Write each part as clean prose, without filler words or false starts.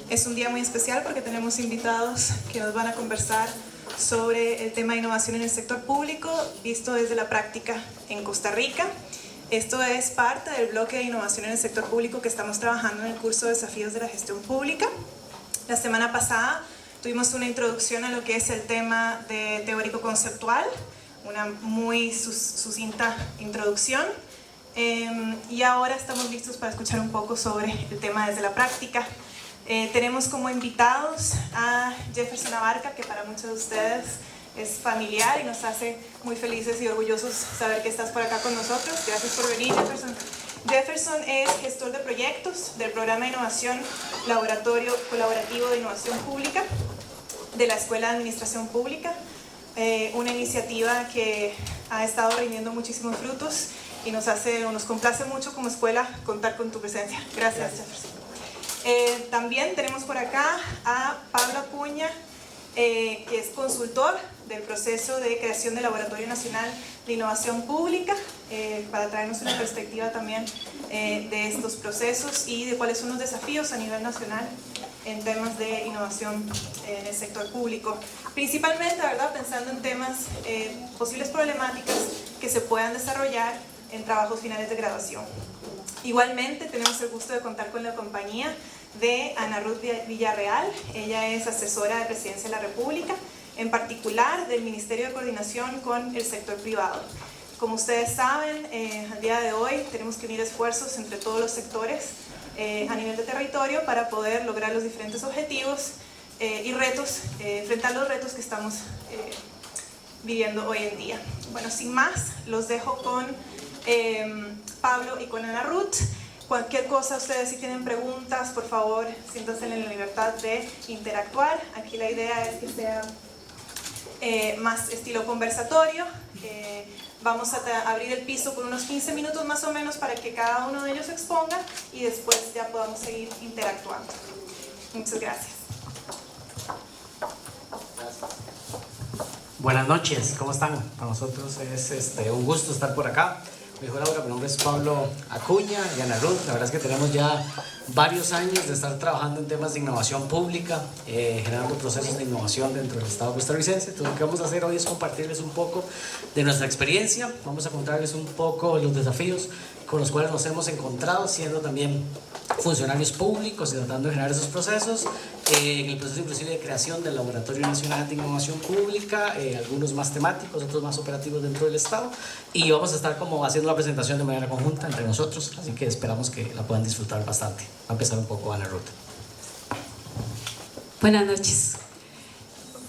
Es un día muy especial porque tenemos invitados que nos van a conversar sobre el tema de innovación en el sector público visto desde la práctica en Costa Rica. Esto es parte del bloque de innovación en el sector público que estamos trabajando en el curso Desafíos de la Gestión Pública. La semana pasada tuvimos una introducción a lo que es el tema de teórico conceptual, una muy sucinta introducción. Y ahora estamos listos para escuchar un poco sobre el tema desde la práctica. Tenemos como invitados a Jefferson Abarca, que para muchos de ustedes es familiar y nos hace muy felices y orgullosos saber que estás por acá con nosotros. Gracias por venir, Jefferson. Jefferson es gestor de proyectos del programa de innovación Laboratorio Colaborativo de Innovación Pública de la Escuela de Administración Pública, una iniciativa que ha estado rindiendo muchísimos frutos y nos complace mucho como escuela contar con tu presencia. Gracias, Jefferson. También tenemos por acá a Pablo Acuña, que es consultor del proceso de creación del Laboratorio Nacional de Innovación Pública, para traernos una perspectiva también de estos procesos y de cuáles son los desafíos a nivel nacional en temas de innovación en el sector público. Principalmente, ¿verdad?, pensando en temas, posibles problemáticas que se puedan desarrollar en trabajos finales de graduación. Igualmente, tenemos el gusto de contar con la compañía de Ana Ruth Villarreal. Ella es asesora de Presidencia de la República, en particular del Ministerio de Coordinación con el sector privado. Como ustedes saben, al día de hoy tenemos que unir esfuerzos entre todos los sectores a nivel de territorio para poder lograr los diferentes objetivos y retos, enfrentar los retos que estamos viviendo hoy en día. Bueno, sin más, los dejo con Pablo y con Ana Ruth. Cualquier cosa, ustedes si tienen preguntas, por favor, siéntanse en la libertad de interactuar. Aquí la idea es que sea más estilo conversatorio. Vamos a abrir el piso por unos 15 minutos más o menos para que cada uno de ellos exponga y después ya podamos seguir interactuando. Muchas gracias. Buenas noches, ¿cómo están? Para nosotros es un gusto estar por acá. Mi nombre es Pablo Acuña y Ana Ruth. La verdad es que tenemos ya varios años de estar trabajando en temas de innovación pública, generando procesos de innovación dentro del Estado costarricense. Entonces, lo que vamos a hacer hoy es compartirles un poco de nuestra experiencia. Vamos a contarles un poco los desafíos con los cuales nos hemos encontrado, siendo también funcionarios públicos y tratando de generar esos procesos, en el proceso inclusive de creación del Laboratorio Nacional de Innovación Pública, algunos más temáticos, otros más operativos dentro del Estado, y vamos a estar como haciendo la presentación de manera conjunta entre nosotros, así que esperamos que la puedan disfrutar bastante. Va a empezar un poco Ana Ruth. Buenas noches.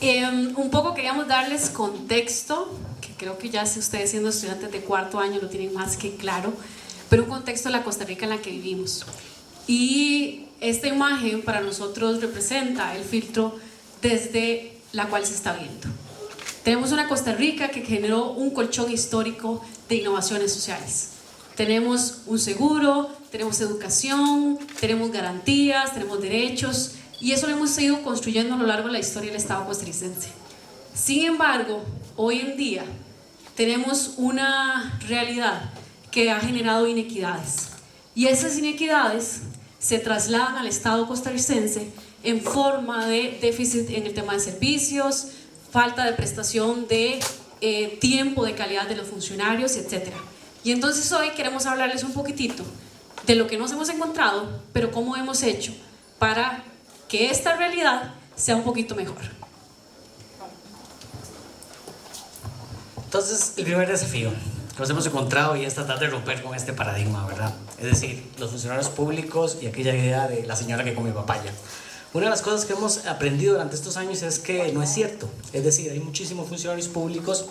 Un poco queríamos darles contexto, que creo que ya si ustedes siendo estudiantes de cuarto año lo tienen más que claro, pero un contexto de la Costa Rica en la que vivimos. Y esta imagen para nosotros representa el filtro desde la cual se está viendo. Tenemos una Costa Rica que generó un colchón histórico de innovaciones sociales. Tenemos un seguro, tenemos educación, tenemos garantías, tenemos derechos, y eso lo hemos ido construyendo a lo largo de la historia del Estado costarricense. Sin embargo, hoy en día tenemos una realidad que ha generado inequidades, y esas inequidades se trasladan al Estado costarricense en forma de déficit en el tema de servicios, falta de prestación de tiempo de calidad de los funcionarios, etc. Y entonces hoy queremos hablarles un poquitito de lo que nos hemos encontrado, pero cómo hemos hecho para que esta realidad sea un poquito mejor. Entonces, el primer desafío que nos hemos encontrado y es tratar de romper con este paradigma, ¿verdad? Es decir, los funcionarios públicos y aquella idea de la señora que come papaya. Una de las cosas que hemos aprendido durante estos años es que no es cierto. Es decir, hay muchísimos funcionarios públicos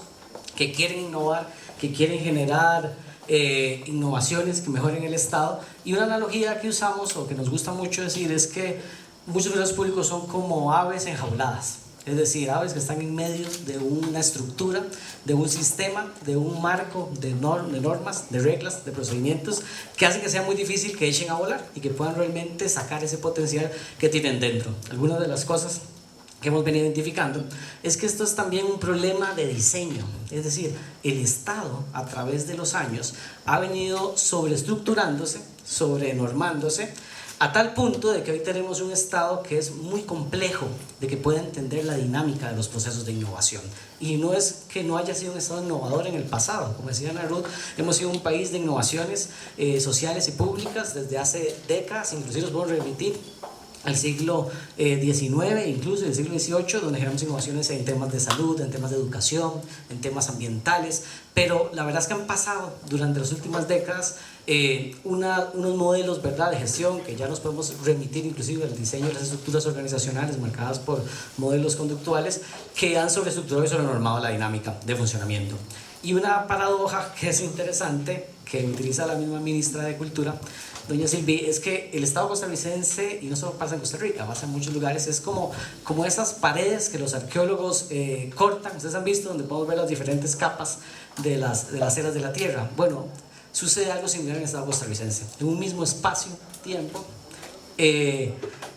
que quieren innovar, que quieren generar innovaciones que mejoren el Estado. Y una analogía que usamos o que nos gusta mucho decir es que muchos funcionarios públicos son como aves enjauladas. Es decir, aves que están en medio de una estructura, de un sistema, de un marco de normas, de reglas, de procedimientos que hacen que sea muy difícil que echen a volar y que puedan realmente sacar ese potencial que tienen dentro. Algunas de las cosas que hemos venido identificando es que esto es también un problema de diseño. Es decir, el Estado a través de los años ha venido sobreestructurándose, sobrenormándose, a tal punto de que hoy tenemos un Estado que es muy complejo, de que puede entender la dinámica de los procesos de innovación. Y no es que no haya sido un Estado innovador en el pasado, como decía Ana Ruth, hemos sido un país de innovaciones sociales y públicas desde hace décadas, inclusive los podemos remitir al siglo XIX, incluso el siglo XVIII, donde generamos innovaciones en temas de salud, en temas de educación, en temas ambientales, pero la verdad es que han pasado durante las últimas décadas unos modelos, ¿verdad?, de gestión que ya nos podemos remitir inclusive al diseño de las estructuras organizacionales marcadas por modelos conductuales que han sobreestructurado y sobrenormado la dinámica de funcionamiento. Y una paradoja que es interesante, que utiliza la misma ministra de Cultura, doña Silvi, es que el Estado costarricense, y no solo pasa en Costa Rica, pasa en muchos lugares, es como esas paredes que los arqueólogos cortan, ustedes han visto, donde podemos ver las diferentes capas de las eras de la Tierra. Bueno, sucede algo similar en el Estado costarricense. En un mismo espacio-tiempo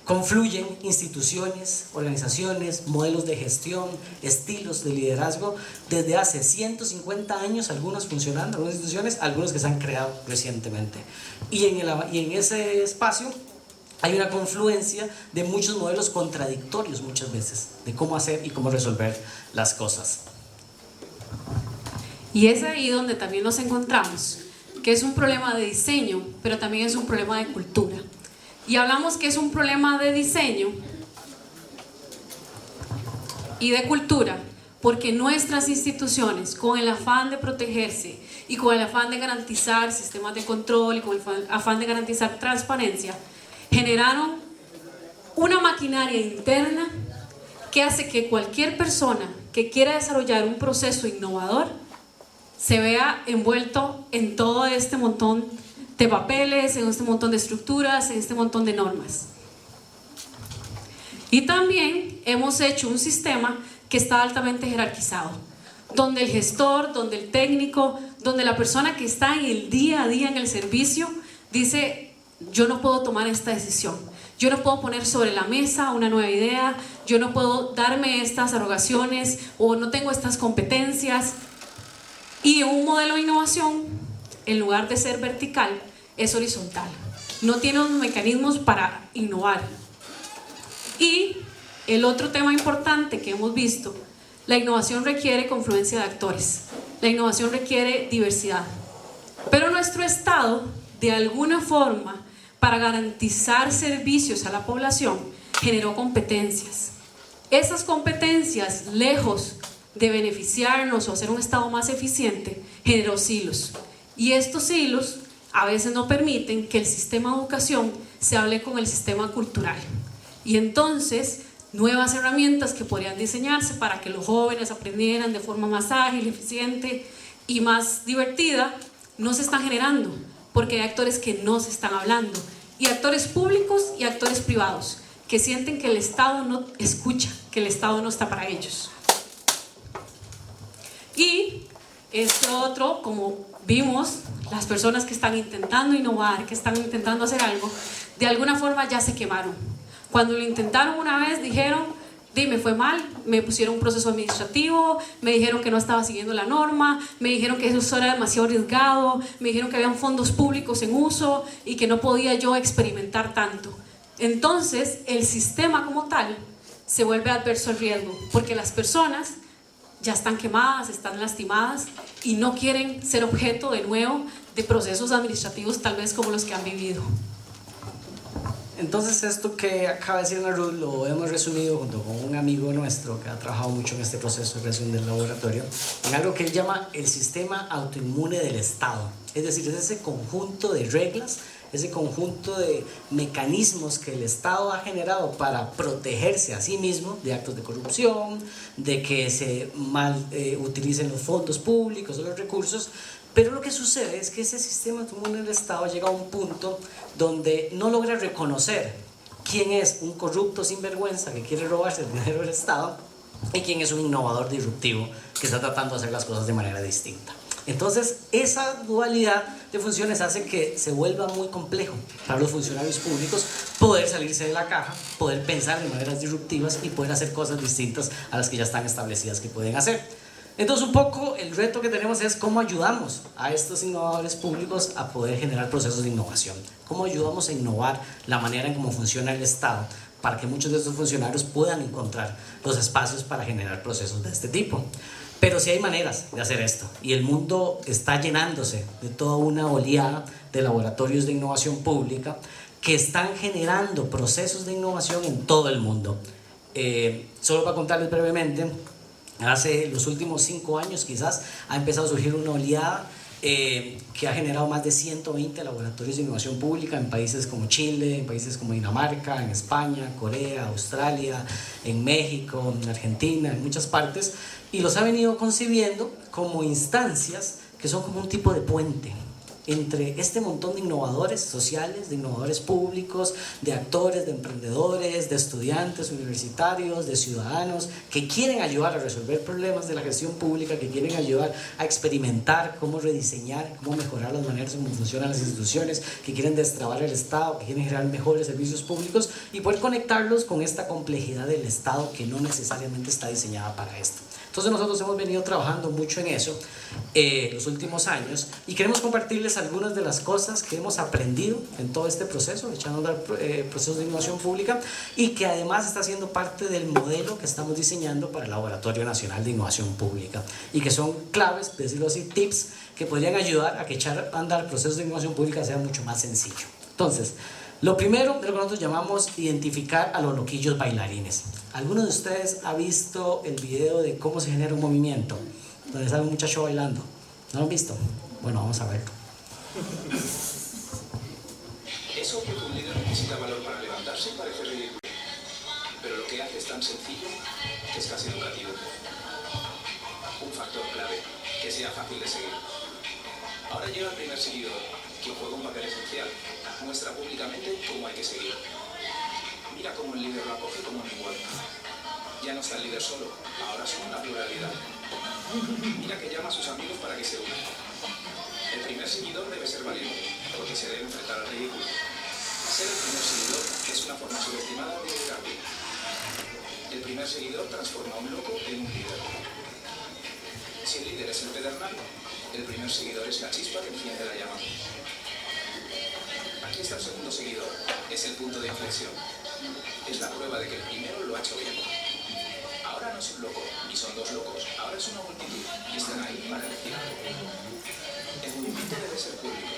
confluyen instituciones, organizaciones, modelos de gestión, estilos de liderazgo desde hace 150 años, algunos funcionando, algunas instituciones, algunos que se han creado recientemente. Y en ese espacio hay una confluencia de muchos modelos contradictorios muchas veces, de cómo hacer y cómo resolver las cosas. Y es ahí donde también nos encontramos, que es un problema de diseño, pero también es un problema de cultura. Y hablamos que es un problema de diseño y de cultura, porque nuestras instituciones, con el afán de protegerse y con el afán de garantizar sistemas de control y con el afán de garantizar transparencia, generaron una maquinaria interna que hace que cualquier persona que quiera desarrollar un proceso innovador se vea envuelto en todo este montón de papeles, en este montón de estructuras, en este montón de normas. Y también hemos hecho un sistema que está altamente jerarquizado, donde el gestor, donde el técnico, donde la persona que está en el día a día en el servicio dice: yo no puedo tomar esta decisión, yo no puedo poner sobre la mesa una nueva idea, yo no puedo darme estas erogaciones o no tengo estas competencias. Y un modelo de innovación, en lugar de ser vertical, es horizontal. No tiene los mecanismos para innovar. Y el otro tema importante que hemos visto, la innovación requiere confluencia de actores. La innovación requiere diversidad. Pero nuestro Estado, de alguna forma, para garantizar servicios a la población, generó competencias. Esas competencias, lejos de beneficiarnos o hacer un Estado más eficiente, generó silos. Y estos silos a veces no permiten que el sistema de educación se hable con el sistema cultural. Y entonces, nuevas herramientas que podrían diseñarse para que los jóvenes aprendieran de forma más ágil, eficiente y más divertida, no se están generando, porque hay actores que no se están hablando, y actores públicos y actores privados, que sienten que el Estado no escucha, que el Estado no está para ellos. Y este otro, como vimos, las personas que están intentando innovar, que están intentando hacer algo, de alguna forma ya se quemaron. Cuando lo intentaron una vez, dijeron: me fue mal, me pusieron un proceso administrativo, me dijeron que no estaba siguiendo la norma, me dijeron que eso era demasiado arriesgado, me dijeron que habían fondos públicos en uso y que no podía yo experimentar tanto. Entonces, el sistema como tal se vuelve adverso al riesgo, porque las personas ya están quemadas, están lastimadas y no quieren ser objeto de nuevo de procesos administrativos tal vez como los que han vivido. Entonces esto que acaba de decir Ana Ruth lo hemos resumido junto con un amigo nuestro que ha trabajado mucho en este proceso de creación del laboratorio en algo que él llama el sistema autoinmune del Estado. Es decir, es ese conjunto de reglas, ese conjunto de mecanismos que el Estado ha generado para protegerse a sí mismo de actos de corrupción, de que se mal utilicen los fondos públicos o los recursos. Pero lo que sucede es que ese sistema autoinmune del Estado llega a un punto donde no logra reconocer quién es un corrupto sinvergüenza que quiere robarse el dinero del Estado y quién es un innovador disruptivo que está tratando de hacer las cosas de manera distinta. Entonces, esa dualidad de funciones hace que se vuelva muy complejo para los funcionarios públicos poder salirse de la caja, poder pensar de maneras disruptivas y poder hacer cosas distintas a las que ya están establecidas que pueden hacer. Entonces un poco el reto que tenemos es cómo ayudamos a estos innovadores públicos a poder generar procesos de innovación, cómo ayudamos a innovar la manera en cómo funciona el Estado para que muchos de estos funcionarios puedan encontrar los espacios para generar procesos de este tipo. Pero sí hay maneras de hacer esto y el mundo está llenándose de toda una oleada de laboratorios de innovación pública que están generando procesos de innovación en todo el mundo. Solo para contarles brevemente, hace los últimos 5 años quizás ha empezado a surgir una oleada que ha generado más de 120 laboratorios de innovación pública en países como Chile, en países como Dinamarca, en España, Corea, Australia, en México, en Argentina, en muchas partes, y los ha venido concibiendo como instancias que son como un tipo de puente entre este montón de innovadores sociales, de innovadores públicos, de actores, de emprendedores, de estudiantes universitarios, de ciudadanos que quieren ayudar a resolver problemas de la gestión pública, que quieren ayudar a experimentar cómo rediseñar, cómo mejorar las maneras en cómo funcionan las instituciones, que quieren destrabar el Estado, que quieren generar mejores servicios públicos y poder conectarlos con esta complejidad del Estado que no necesariamente está diseñada para esto. Entonces nosotros hemos venido trabajando mucho en eso los últimos años y queremos compartirles algunas de las cosas que hemos aprendido en todo este proceso, echando a andar procesos de innovación pública y que además está siendo parte del modelo que estamos diseñando para el Laboratorio Nacional de Innovación Pública y que son claves, por decirlo así, tips que podrían ayudar a que echar a andar procesos de innovación pública sea mucho más sencillo. Entonces, lo primero es lo que nosotros llamamos identificar a los loquillos bailarines. ¿Alguno de ustedes ha visto el video de cómo se genera un movimiento? Donde sale un muchacho bailando. ¿No lo han visto? Bueno, vamos a verlo. Es obvio que un líder necesita valor para levantarse y parece ridículo. Pero lo que hace es tan sencillo que es casi educativo. Un factor clave, que sea fácil de seguir. Ahora llega el primer seguidor, quien juega un papel esencial. Muestra públicamente cómo hay que seguir. Mira cómo el líder lo acoge como un igual. Ya no está el líder solo, ahora son una pluralidad. Mira que llama a sus amigos para que se unan. El primer seguidor debe ser valiente, porque se debe enfrentar al ridículo. Ser el primer seguidor es una forma subestimada de liderazgo. El primer seguidor transforma a un loco en un líder. Si el líder es el pedernal, el primer seguidor es la chispa que enciende la llama. Aquí está el segundo seguidor, es el punto de inflexión. Es la prueba de que el primero lo ha hecho bien. Ahora no es un loco, ni son dos locos, ahora es una multitud y están ahí para elegir algo. El movimiento debe ser público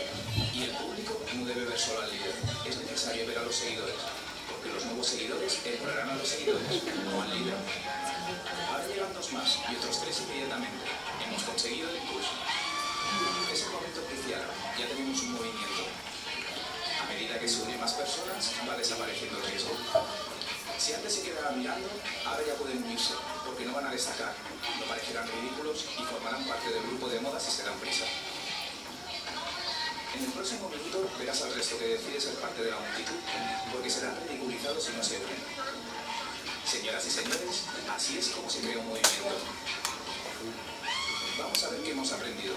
y el público no debe ver solo al líder, es necesario ver a los seguidores, porque los nuevos seguidores empoderarán a los seguidores, no al líder. Ahora llegan 2 más y otros 3 inmediatamente. Hemos conseguido el impulso. Es el momento crucial, ya tenemos un movimiento. A medida que se unen más personas, va desapareciendo el riesgo. Si antes se quedaban mirando, ahora ya pueden unirse, porque no van a destacar, no parecerán ridículos y formarán parte del grupo de moda si se dan prisa. En el próximo minuto verás al resto que decide ser parte de la multitud, porque serán ridiculizados si no se unen. Señoras y señores, así es como se crea un movimiento. Vamos a ver qué hemos aprendido.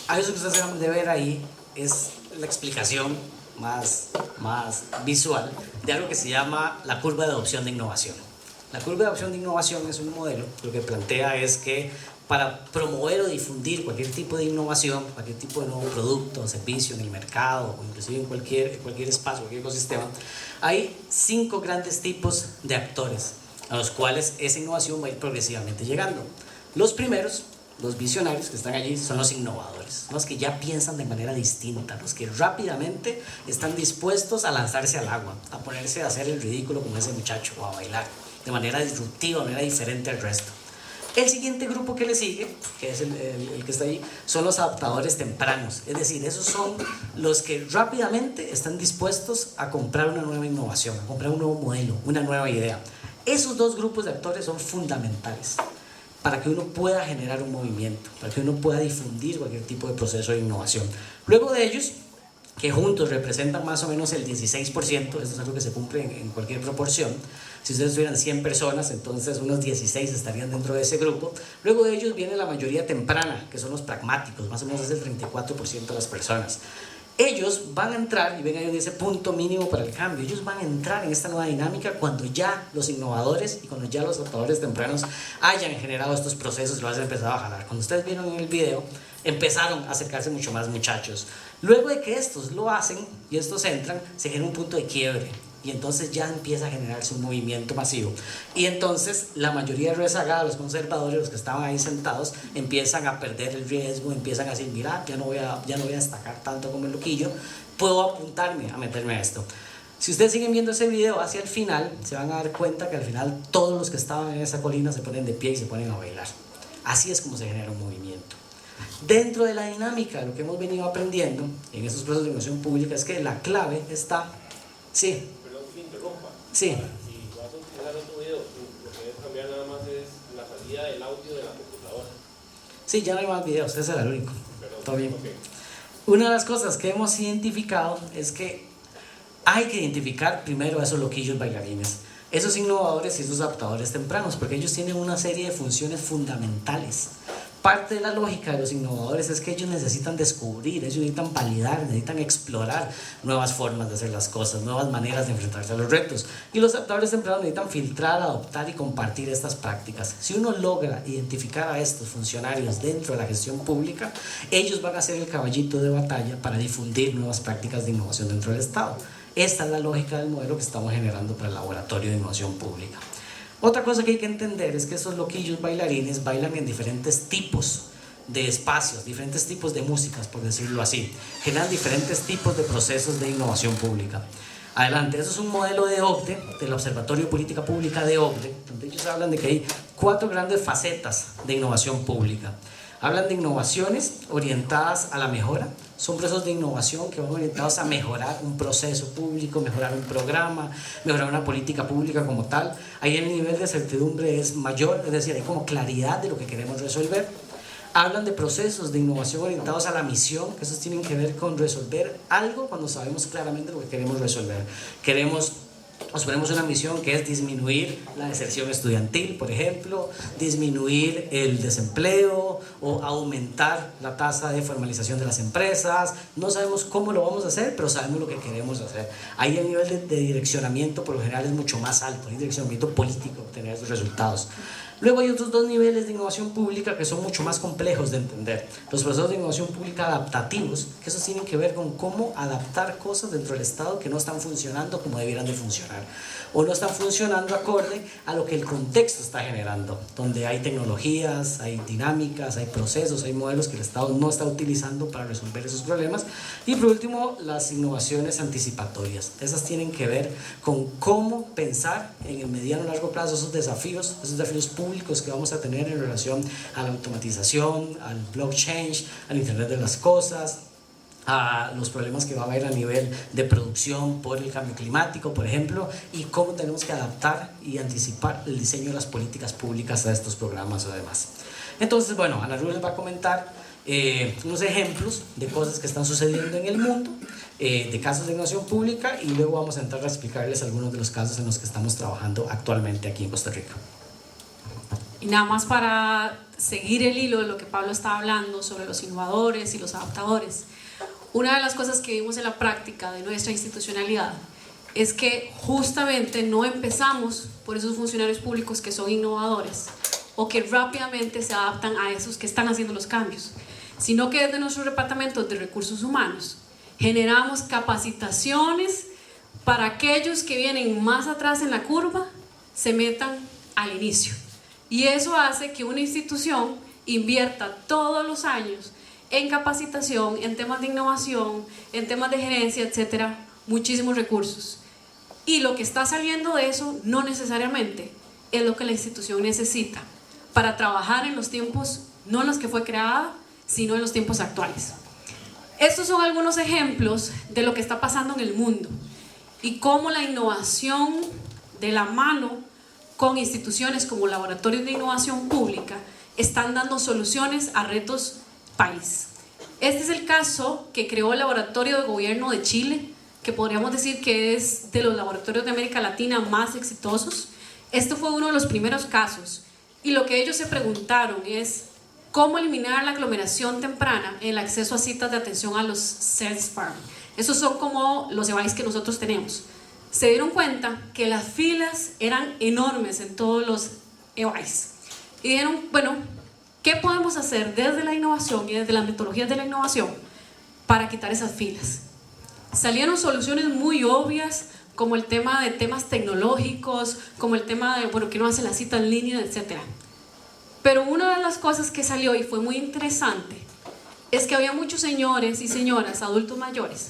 A eso que ustedes acaban de ver ahí es la explicación más visual de algo que se llama la curva de adopción de innovación. La curva de adopción de innovación es un modelo que lo que plantea es que para promover o difundir cualquier tipo de innovación, cualquier tipo de nuevo producto o servicio en el mercado o inclusive en cualquier espacio, cualquier ecosistema, hay 5 grandes tipos de actores a los cuales esa innovación va a ir progresivamente llegando. Los primeros, los visionarios que están allí, son los innovadores, los que ya piensan de manera distinta, los que rápidamente están dispuestos a lanzarse al agua, a ponerse a hacer el ridículo como ese muchacho o a bailar de manera disruptiva, de manera diferente al resto. El siguiente grupo que le sigue, que es el que está ahí, son los adaptadores tempranos, es decir, esos son los que rápidamente están dispuestos a comprar una nueva innovación, a comprar un nuevo modelo, una nueva idea. Esos 2 grupos de actores son fundamentales para que uno pueda generar un movimiento, para que uno pueda difundir cualquier tipo de proceso de innovación. Luego de ellos, que juntos representan más o menos el 16%, esto es algo que se cumple en cualquier proporción. Si ustedes tuvieran 100 personas, entonces unos 16 estarían dentro de ese grupo. Luego de ellos viene la mayoría temprana, que son los pragmáticos, más o menos es el 34% de las personas. ellos van a entrar, y ven ahí donde dice punto mínimo para el cambio, ellos van a entrar en esta nueva dinámica cuando ya los innovadores y cuando ya los adaptadores tempranos hayan generado estos procesos y lo hayan empezado a jalar. Cuando ustedes vieron en el video, empezaron a acercarse mucho más muchachos. Luego de que estos lo hacen y estos entran, se genera un punto de quiebre. Y entonces ya empieza a generarse un movimiento masivo. Y entonces la mayoría de rezagados, los conservadores, los que estaban ahí sentados, empiezan a perder el riesgo, empiezan a decir, mira, ya no voy a destacar tanto como el loquillo, puedo apuntarme a meterme a esto. Si ustedes siguen viendo ese video hacia el final, se van a dar cuenta que al final todos los que estaban en esa colina se ponen de pie y se ponen a bailar. Así es como se genera un movimiento. Dentro de la dinámica, lo que hemos venido aprendiendo en estos procesos de innovación pública es que la clave está... Sí. Sí. Si vas a utilizar otro video, lo que debes cambiar nada más es la salida del audio de la computadora. Sí, ya no hay más videos, ese era el único. Todo bien. Okay. Una de las cosas que hemos identificado es que hay que identificar primero a esos loquillos bailarines, esos innovadores y esos adaptadores tempranos, porque ellos tienen una serie de funciones fundamentales. Parte de la lógica de los innovadores es que ellos necesitan descubrir, ellos necesitan validar, necesitan explorar nuevas formas de hacer las cosas, nuevas maneras de enfrentarse a los retos. Y los adaptadores tempranos necesitan filtrar, adoptar y compartir estas prácticas. Si uno logra identificar a estos funcionarios dentro de la gestión pública, ellos van a ser el caballito de batalla para difundir nuevas prácticas de innovación dentro del Estado. Esta es la lógica del modelo que estamos generando para el Laboratorio de Innovación Pública. Otra cosa que hay que entender es que esos loquillos bailarines bailan en diferentes tipos de espacios, diferentes tipos de músicas, por decirlo así. Generan diferentes tipos de procesos de innovación pública. Adelante, eso es un modelo de OCDE, del Observatorio de Política Pública de OCDE, donde ellos hablan de que hay 4 grandes facetas de innovación pública. Hablan de innovaciones orientadas a la mejora. Son procesos de innovación que van orientados a mejorar un proceso público, mejorar un programa, mejorar una política pública como tal. Ahí el nivel de certidumbre es mayor, es decir, hay como claridad de lo que queremos resolver. Hablan de procesos de innovación orientados a la misión, que esos tienen que ver con resolver algo cuando sabemos claramente lo que queremos resolver. Nos ponemos una misión que es disminuir la deserción estudiantil, por ejemplo, disminuir el desempleo o aumentar la tasa de formalización de las empresas. No sabemos cómo lo vamos a hacer, pero sabemos lo que queremos hacer. Ahí el nivel de direccionamiento por lo general es mucho más alto, el direccionamiento político, obtener esos resultados. Luego hay otros 2 niveles de innovación pública que son mucho más complejos de entender. Los procesos de innovación pública adaptativos, que esos tienen que ver con cómo adaptar cosas dentro del Estado que no están funcionando como debieran de funcionar, o no están funcionando acorde a lo que el contexto está generando, donde hay tecnologías, hay dinámicas, hay procesos, hay modelos que el Estado no está utilizando para resolver esos problemas. Y por último, las innovaciones anticipatorias. Esas tienen que ver con cómo pensar en el mediano y largo plazo esos desafíos públicos que vamos a tener en relación a la automatización, al blockchain, al Internet de las cosas, a los problemas que va a haber a nivel de producción por el cambio climático, por ejemplo, y cómo tenemos que adaptar y anticipar el diseño de las políticas públicas a estos programas o demás. Entonces, bueno, Ana Ruth les va a comentar unos ejemplos de cosas que están sucediendo en el mundo, de casos de innovación pública, y luego vamos a entrar a explicarles algunos de los casos en los que estamos trabajando actualmente aquí en Costa Rica. Y nada más para seguir el hilo de lo que Pablo estaba hablando sobre los innovadores y los adaptadores. Una de las cosas que vimos en la práctica de nuestra institucionalidad es que justamente no empezamos por esos funcionarios públicos que son innovadores o que rápidamente se adaptan a esos que están haciendo los cambios, sino que desde nuestros departamentos de recursos humanos generamos capacitaciones para aquellos que vienen más atrás en la curva se metan al inicio. Y eso hace que una institución invierta todos los años en capacitación, en temas de innovación, en temas de gerencia, etcétera, muchísimos recursos. Y lo que está saliendo de eso no necesariamente es lo que la institución necesita para trabajar en los tiempos, no en los que fue creada, sino en los tiempos actuales. Estos son algunos ejemplos de lo que está pasando en el mundo y cómo la innovación de la mano con instituciones como laboratorios de innovación pública están dando soluciones a retos país. Este es el caso que creó el Laboratorio de Gobierno de Chile, que podríamos decir que es de los laboratorios de América Latina más exitosos. Este fue uno de los primeros casos y lo que ellos se preguntaron es cómo eliminar la aglomeración temprana en el acceso a citas de atención a los CERSPAR. Esos son como los EVAIS que nosotros tenemos. Se dieron cuenta que las filas eran enormes en todos los EVAIS. Y dijeron, bueno, ¿qué podemos hacer desde la innovación y desde las metodologías de la innovación para quitar esas filas? Salieron soluciones muy obvias, como el tema de temas tecnológicos, como el tema de, bueno, que no hace la cita en línea, etc. Pero una de las cosas que salió y fue muy interesante es que había muchos señores y señoras, adultos mayores,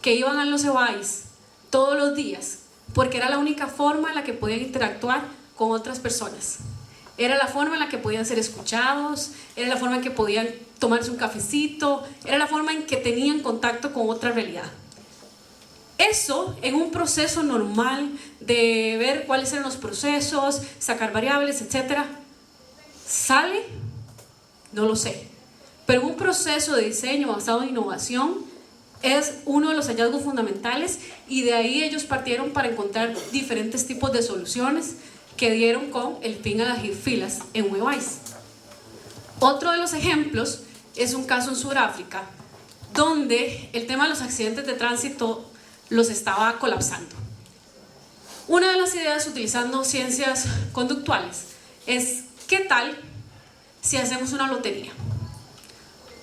que iban a los EVAIS todos los días porque era la única forma en la que podían interactuar con otras personas. Era la forma en la que podían ser escuchados, era la forma en que podían tomarse un cafecito, era la forma en que tenían contacto con otra realidad. Eso, en un proceso normal de ver cuáles eran los procesos, sacar variables, etc., ¿sale? No lo sé. Pero en un proceso de diseño basado en innovación es uno de los hallazgos fundamentales, y de ahí ellos partieron para encontrar diferentes tipos de soluciones que dieron con el fin a las filas en un EVAIS. Otro de los ejemplos es un caso en Sudáfrica donde el tema de los accidentes de tránsito los estaba colapsando. Una de las ideas, utilizando ciencias conductuales, es ¿qué tal si hacemos una lotería?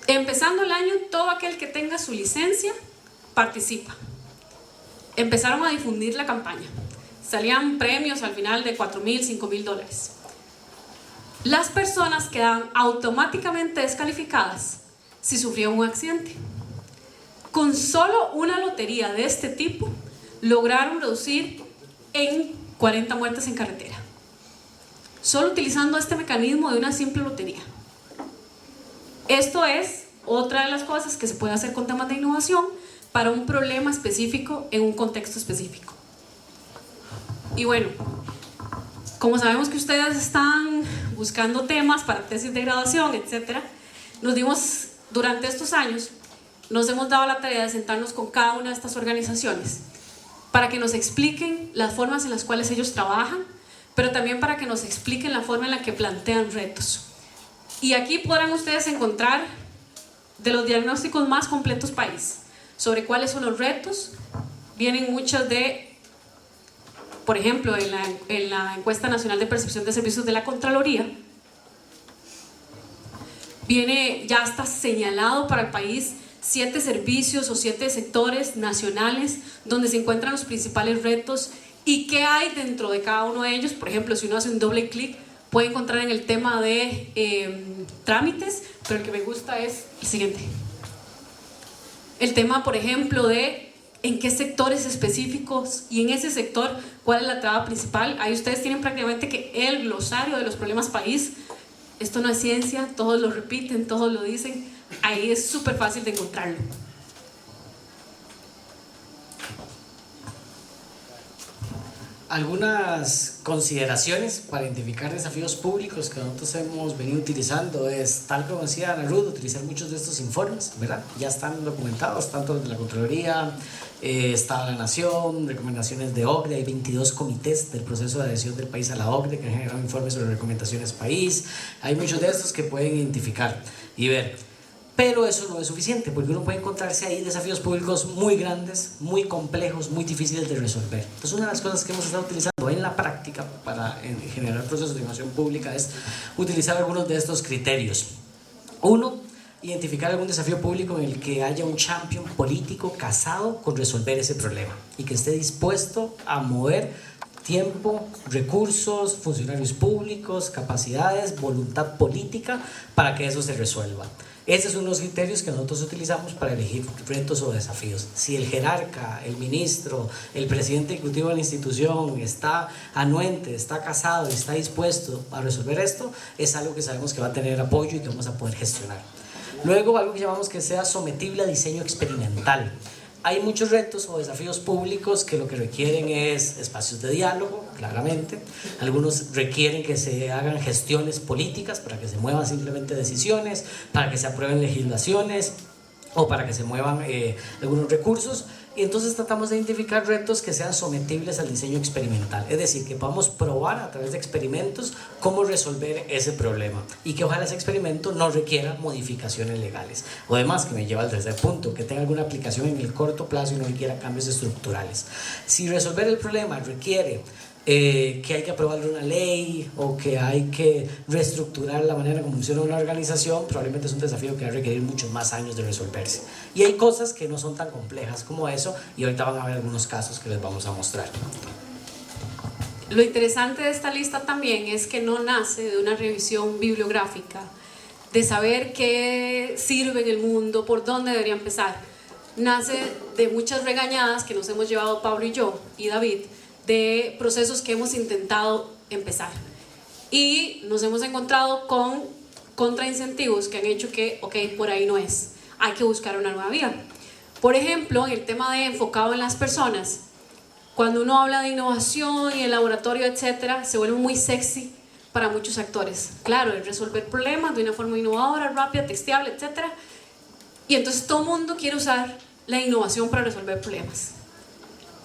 Empezando el año, todo aquel que tenga su licencia participa. Empezaron a difundir la campaña. Salían premios al final de $4,000, $5,000. Las personas quedaban automáticamente descalificadas si sufrían un accidente. Con solo una lotería de este tipo, lograron reducir en 40 muertes en carretera. Solo utilizando este mecanismo de una simple lotería. Esto es otra de las cosas que se puede hacer con temas de innovación para un problema específico en un contexto específico. Y bueno, como sabemos que ustedes están buscando temas para tesis de graduación, etc., durante estos años nos hemos dado la tarea de sentarnos con cada una de estas organizaciones para que nos expliquen las formas en las cuales ellos trabajan, pero también para que nos expliquen la forma en la que plantean retos. Y aquí podrán ustedes encontrar de los diagnósticos más completos país sobre cuáles son los retos. Vienen muchas de, por ejemplo, en la encuesta nacional de percepción de servicios de la Contraloría, ya está señalado para el país 7 servicios o 7 sectores nacionales donde se encuentran los principales retos y qué hay dentro de cada uno de ellos. Por ejemplo, si uno hace un doble clic, puede encontrar en el tema de trámites, pero el que me gusta es el siguiente. El tema, por ejemplo, de en qué sectores específicos y en ese sector cuál es la traba principal. Ahí ustedes tienen prácticamente que el glosario de los problemas país. Esto no es ciencia, todos lo repiten, todos lo dicen. Ahí es súper fácil de encontrarlo. Algunas consideraciones para identificar desafíos públicos que nosotros hemos venido utilizando es, tal como decía Ana Ruth, utilizar muchos de estos informes, ¿verdad? Ya están documentados, tanto los de la Contraloría, Estado de la Nación, recomendaciones de OCDE. Hay 22 comités del proceso de adhesión del país a la OCDE que han generado informes sobre recomendaciones país. Hay muchos de estos que pueden identificar y ver. Pero eso no es suficiente, porque uno puede encontrarse ahí desafíos públicos muy grandes, muy complejos, muy difíciles de resolver. Entonces, una de las cosas que hemos estado utilizando en la práctica para generar procesos de innovación pública es utilizar algunos de estos criterios. Uno, identificar algún desafío público en el que haya un champion político casado con resolver ese problema y que esté dispuesto a mover tiempo, recursos, funcionarios públicos, capacidades, voluntad política para que eso se resuelva. Esos son los criterios que nosotros utilizamos para elegir retos o desafíos. Si el jerarca, el ministro, el presidente ejecutivo de la institución está anuente, está casado y está dispuesto a resolver esto, es algo que sabemos que va a tener apoyo y que vamos a poder gestionar. Luego, algo que llamamos que sea sometible a diseño experimental. Hay muchos retos o desafíos públicos que lo que requieren es espacios de diálogo, claramente. Algunos requieren que se hagan gestiones políticas para que se muevan simplemente decisiones, para que se aprueben legislaciones o para que se muevan algunos recursos. y entonces tratamos de identificar retos que sean sometibles al diseño experimental, es decir, que podamos probar a través de experimentos cómo resolver ese problema y que ojalá ese experimento no requiera modificaciones legales. O además, que me lleva al tercer punto, que tenga alguna aplicación en el corto plazo y no requiera cambios estructurales. Si resolver el problema requiere que hay que aprobar una ley o que hay que reestructurar la manera como funciona una organización, probablemente es un desafío que va a requerir muchos más años de resolverse. Y hay cosas que no son tan complejas como eso, y ahorita van a ver algunos casos que les vamos a mostrar. Lo interesante de esta lista también es que no nace de una revisión bibliográfica, de saber qué sirve en el mundo, por dónde debería empezar. Nace de muchas regañadas que nos hemos llevado Pablo y yo y David, de procesos que hemos intentado empezar. Y nos hemos encontrado con contraincentivos que han hecho que, ok, por ahí no es, hay que buscar una nueva vía. Por ejemplo, en el tema de enfocado en las personas, cuando uno habla de innovación y el laboratorio, etcétera, se vuelve muy sexy para muchos actores. Claro, el resolver problemas de una forma innovadora, rápida, texteable, etcétera. Y entonces todo el mundo quiere usar la innovación para resolver problemas.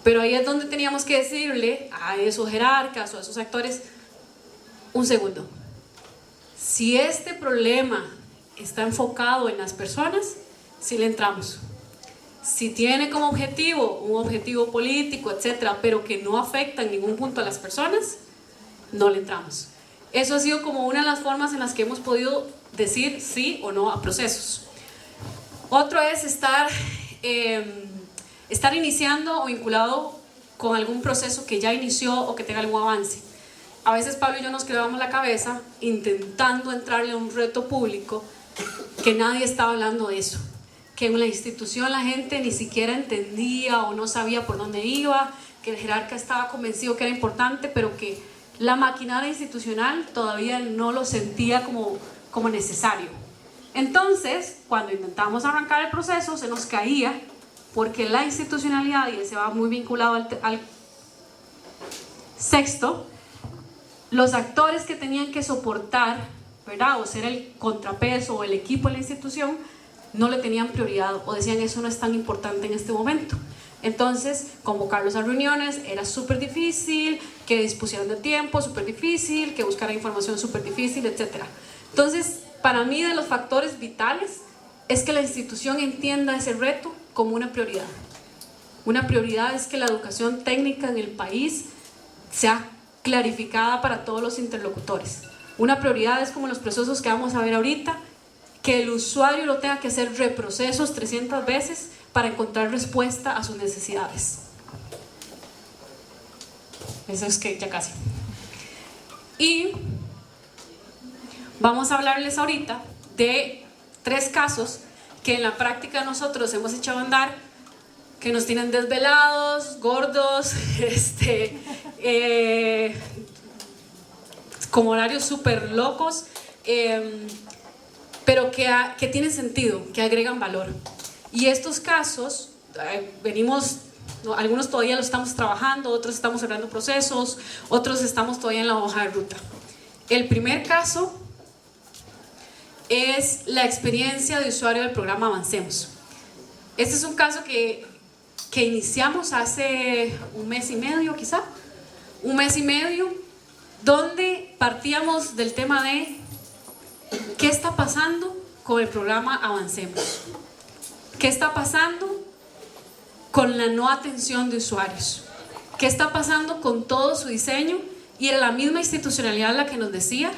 Pero ahí es donde teníamos que decirle a esos jerarcas o a esos actores, un segundo, si este problema está enfocado en las personas, sí le entramos. Si tiene como objetivo un objetivo político, etcétera, pero que no afecta en ningún punto a las personas, no le entramos. Eso ha sido como una de las formas en las que hemos podido decir sí o no a procesos. Otro es estar iniciando o vinculado con algún proceso que ya inició o que tenga algún avance. A veces Pablo y yo nos quedábamos la cabeza intentando entrarle a un reto público que nadie estaba hablando de eso, que en la institución la gente ni siquiera entendía o no sabía por dónde iba, que el jerarca estaba convencido que era importante, pero que la maquinaria institucional todavía no lo sentía como necesario. Entonces, cuando intentamos arrancar el proceso, se nos caía, porque la institucionalidad, y ese va muy vinculado al sexto, los actores que tenían que soportar, ¿verdad?, o ser el contrapeso o el equipo de la institución, no le tenían prioridad o decían eso no es tan importante en este momento. Entonces, convocarlos a reuniones era súper difícil, que dispusieran de tiempo súper difícil, que buscaran información súper difícil, etc. Entonces, para mí, de los factores vitales es que la institución entienda ese reto como una prioridad. Una prioridad es que la educación técnica en el país sea clarificada para todos los interlocutores. Una prioridad es como los procesos que vamos a ver ahorita, que el usuario no tenga que hacer reprocesos 300 veces para encontrar respuesta a sus necesidades. Eso es que ya casi. Y vamos a hablarles ahorita de 3 casos que en la práctica nosotros hemos echado a andar, que nos tienen desvelados, gordos, con horarios súper locos, pero que tienen sentido, que agregan valor. Y estos casos, algunos todavía los estamos trabajando, otros estamos cerrando procesos, otros estamos todavía en la hoja de ruta. El primer caso es la experiencia de usuario del programa Avancemos. Este es un caso que iniciamos hace un mes y medio, quizá, donde partíamos del tema de qué está pasando con el programa Avancemos, qué está pasando con la no atención de usuarios, qué está pasando con todo su diseño, y era la misma institucionalidad la que nos decía: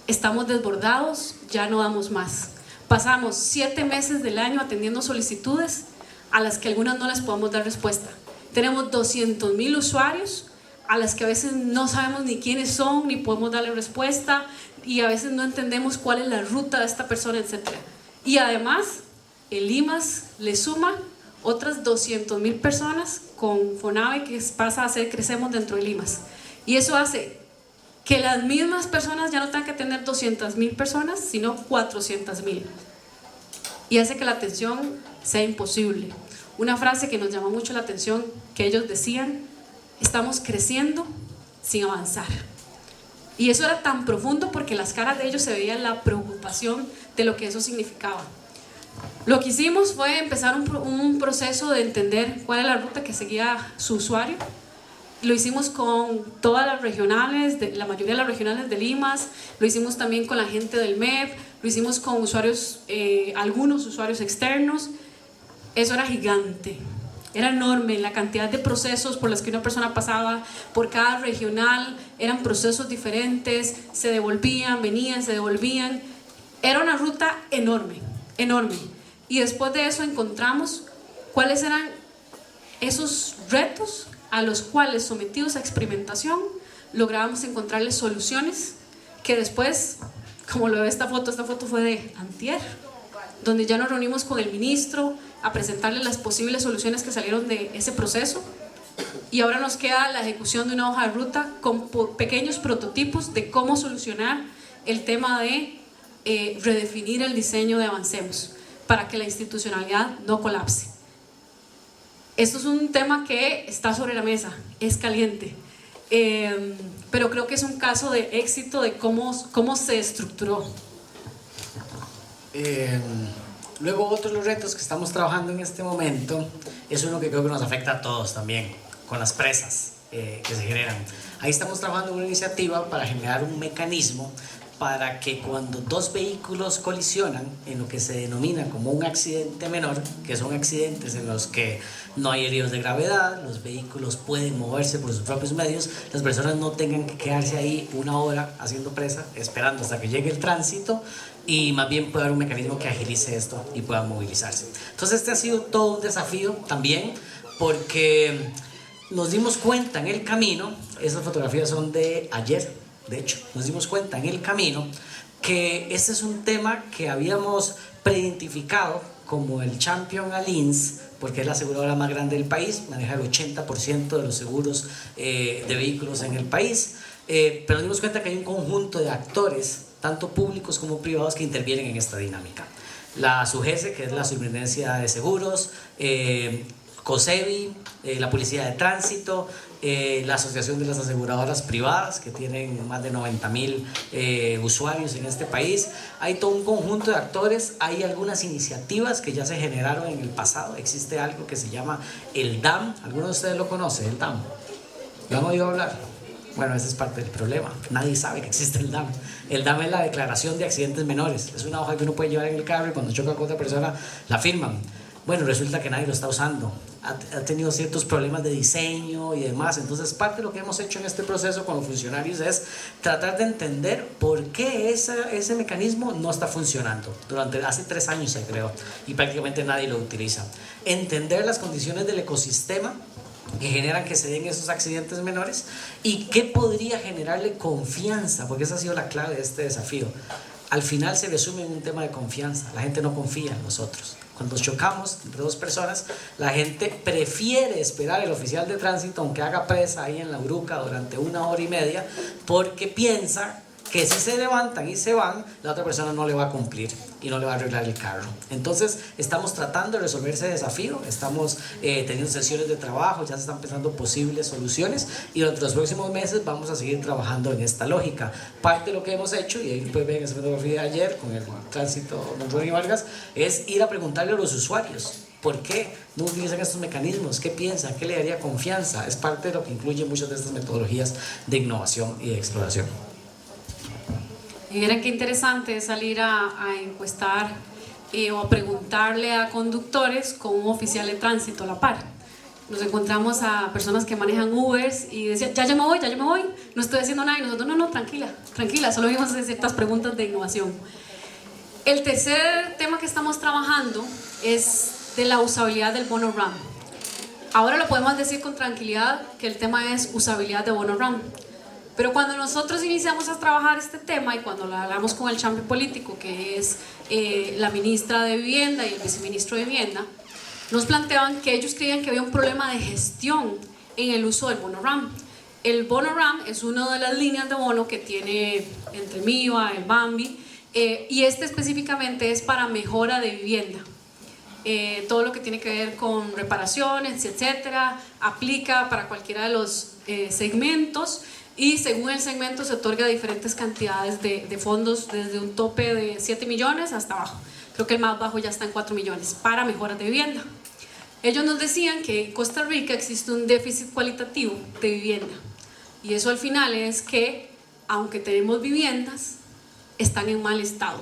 estamos desbordados, ya no damos más. Pasamos 7 meses del año atendiendo solicitudes a las que algunas no les podemos dar respuesta. Tenemos 200,000 usuarios a las que a veces no sabemos ni quiénes son, ni podemos darle respuesta, y a veces no entendemos cuál es la ruta de esta persona, etc. Y además, el IMAS le suma otras 200,000 personas con FONAVE, que pasa a ser Crecemos dentro del IMAS. Y eso hace que las mismas personas ya no tengan que tener 200,000 personas, sino 400,000. Y hace que la atención sea imposible. Una frase que nos llamó mucho la atención, que ellos decían: estamos creciendo sin avanzar. Y eso era tan profundo porque en las caras de ellos se veía la preocupación de lo que eso significaba. Lo que hicimos fue empezar un proceso de entender cuál es la ruta que seguía su usuario. Lo hicimos con todas las regionales, la mayoría de las regionales de Limas, lo hicimos también con la gente del MEP, lo hicimos con usuarios, algunos usuarios externos. Eso era gigante, era enorme la cantidad de procesos por los que una persona pasaba, por cada regional, eran procesos diferentes, se devolvían, venían, se devolvían. Era una ruta enorme, enorme. Y después de eso encontramos cuáles eran esos retos a los cuales, sometidos a experimentación, lográbamos encontrarles soluciones que después, como lo ve esta foto fue de antier, donde ya nos reunimos con el ministro a presentarle las posibles soluciones que salieron de ese proceso, y ahora nos queda la ejecución de una hoja de ruta con pequeños prototipos de cómo solucionar el tema de redefinir el diseño de Avancemos para que la institucionalidad no colapse. Esto es un tema que está sobre la mesa, es caliente, pero creo que es un caso de éxito de cómo se estructuró. Luego, otro de los retos que estamos trabajando en este momento es uno que creo que nos afecta a todos también, con las presas que se generan. Ahí estamos trabajando en una iniciativa para generar un mecanismo para que cuando dos vehículos colisionan en lo que se denomina como un accidente menor, que son accidentes en los que no hay heridos de gravedad, los vehículos pueden moverse por sus propios medios, las personas no tengan que quedarse ahí una hora haciendo presa, esperando hasta que llegue el tránsito, y más bien puede haber un mecanismo que agilice esto y puedan movilizarse. Entonces este ha sido todo un desafío también, porque nos dimos cuenta en el camino, esas fotografías son de ayer, de hecho, nos dimos cuenta en el camino que este es un tema que habíamos preidentificado como el Champion Allianz, porque es la aseguradora más grande del país, maneja el 80% de los seguros de vehículos en el país, pero nos dimos cuenta que hay un conjunto de actores, tanto públicos como privados, que intervienen en esta dinámica. La SUGESE, que es la Superintendencia de Seguros, COSEBI, la Policía de Tránsito, la Asociación de las Aseguradoras Privadas, que tienen más de 90,000 usuarios en este país. Hay todo un conjunto de actores, hay algunas iniciativas que ya se generaron en el pasado. Existe algo que se llama el DAM, ¿alguno de ustedes lo conoce, el DAM? ¿Lo han oído hablar? Bueno, ese es parte del problema, nadie sabe que existe el DAM. El DAM es la Declaración de Accidentes Menores, es una hoja que uno puede llevar en el carro y cuando choca con otra persona la firman. Bueno, resulta que nadie lo está usando, ha tenido ciertos problemas de diseño y demás. Entonces parte de lo que hemos hecho en este proceso con los funcionarios es tratar de entender por qué ese mecanismo no está funcionando. Hace 3 años se creó y prácticamente nadie lo utiliza. Entender las condiciones del ecosistema que generan que se den esos accidentes menores y qué podría generarle confianza, porque esa ha sido la clave de este desafío. Al final se resume en un tema de confianza, la gente no confía en nosotros. Cuando chocamos entre dos personas, la gente prefiere esperar al oficial de tránsito aunque haga presa ahí en la Uruca durante 1 hora y media, porque piensa que si se levantan y se van, la otra persona no le va a cumplir y no le va a arreglar el carro. Entonces estamos tratando de resolver ese desafío, estamos teniendo sesiones de trabajo, ya se están pensando posibles soluciones y durante los próximos meses vamos a seguir trabajando en esta lógica. Parte de lo que hemos hecho, y ahí pueden ver en esa fotografía de ayer con el tránsito don Ronnie Vargas, es ir a preguntarle a los usuarios ¿por qué no utilizan estos mecanismos? ¿Qué piensan? ¿Qué le daría confianza? Es parte de lo que incluye muchas de estas metodologías de innovación y de exploración. Y miren qué interesante salir a encuestar o a preguntarle a conductores con un oficial de tránsito a la par. Nos encontramos a personas que manejan Ubers y decían, ya me voy, no estoy haciendo nada. Y nosotros, no, tranquila, solo vimos hacer ciertas preguntas de innovación. El tercer tema que estamos trabajando es de la usabilidad del bono RAM. Ahora lo podemos decir con tranquilidad que el tema es usabilidad de bono RAM. Pero cuando nosotros iniciamos a trabajar este tema y cuando lo hablamos con el champion político, que es la ministra de Vivienda y el viceministro de Vivienda, nos planteaban que ellos creían que había un problema de gestión en el uso del bono RAM. El bono RAM es una de las líneas de bono que tiene entre MIVA, el Bambi, y este específicamente es para mejora de vivienda. Todo lo que tiene que ver con reparaciones, etcétera, aplica para cualquiera de los segmentos. Y según el segmento se otorga diferentes cantidades de fondos, desde un tope de 7 millones hasta abajo. creo que el más bajo ya está en 4 millones, para mejoras de vivienda. Ellos nos decían que en Costa Rica existe un déficit cualitativo de vivienda, y eso al final es que, aunque tenemos viviendas, están en mal estado,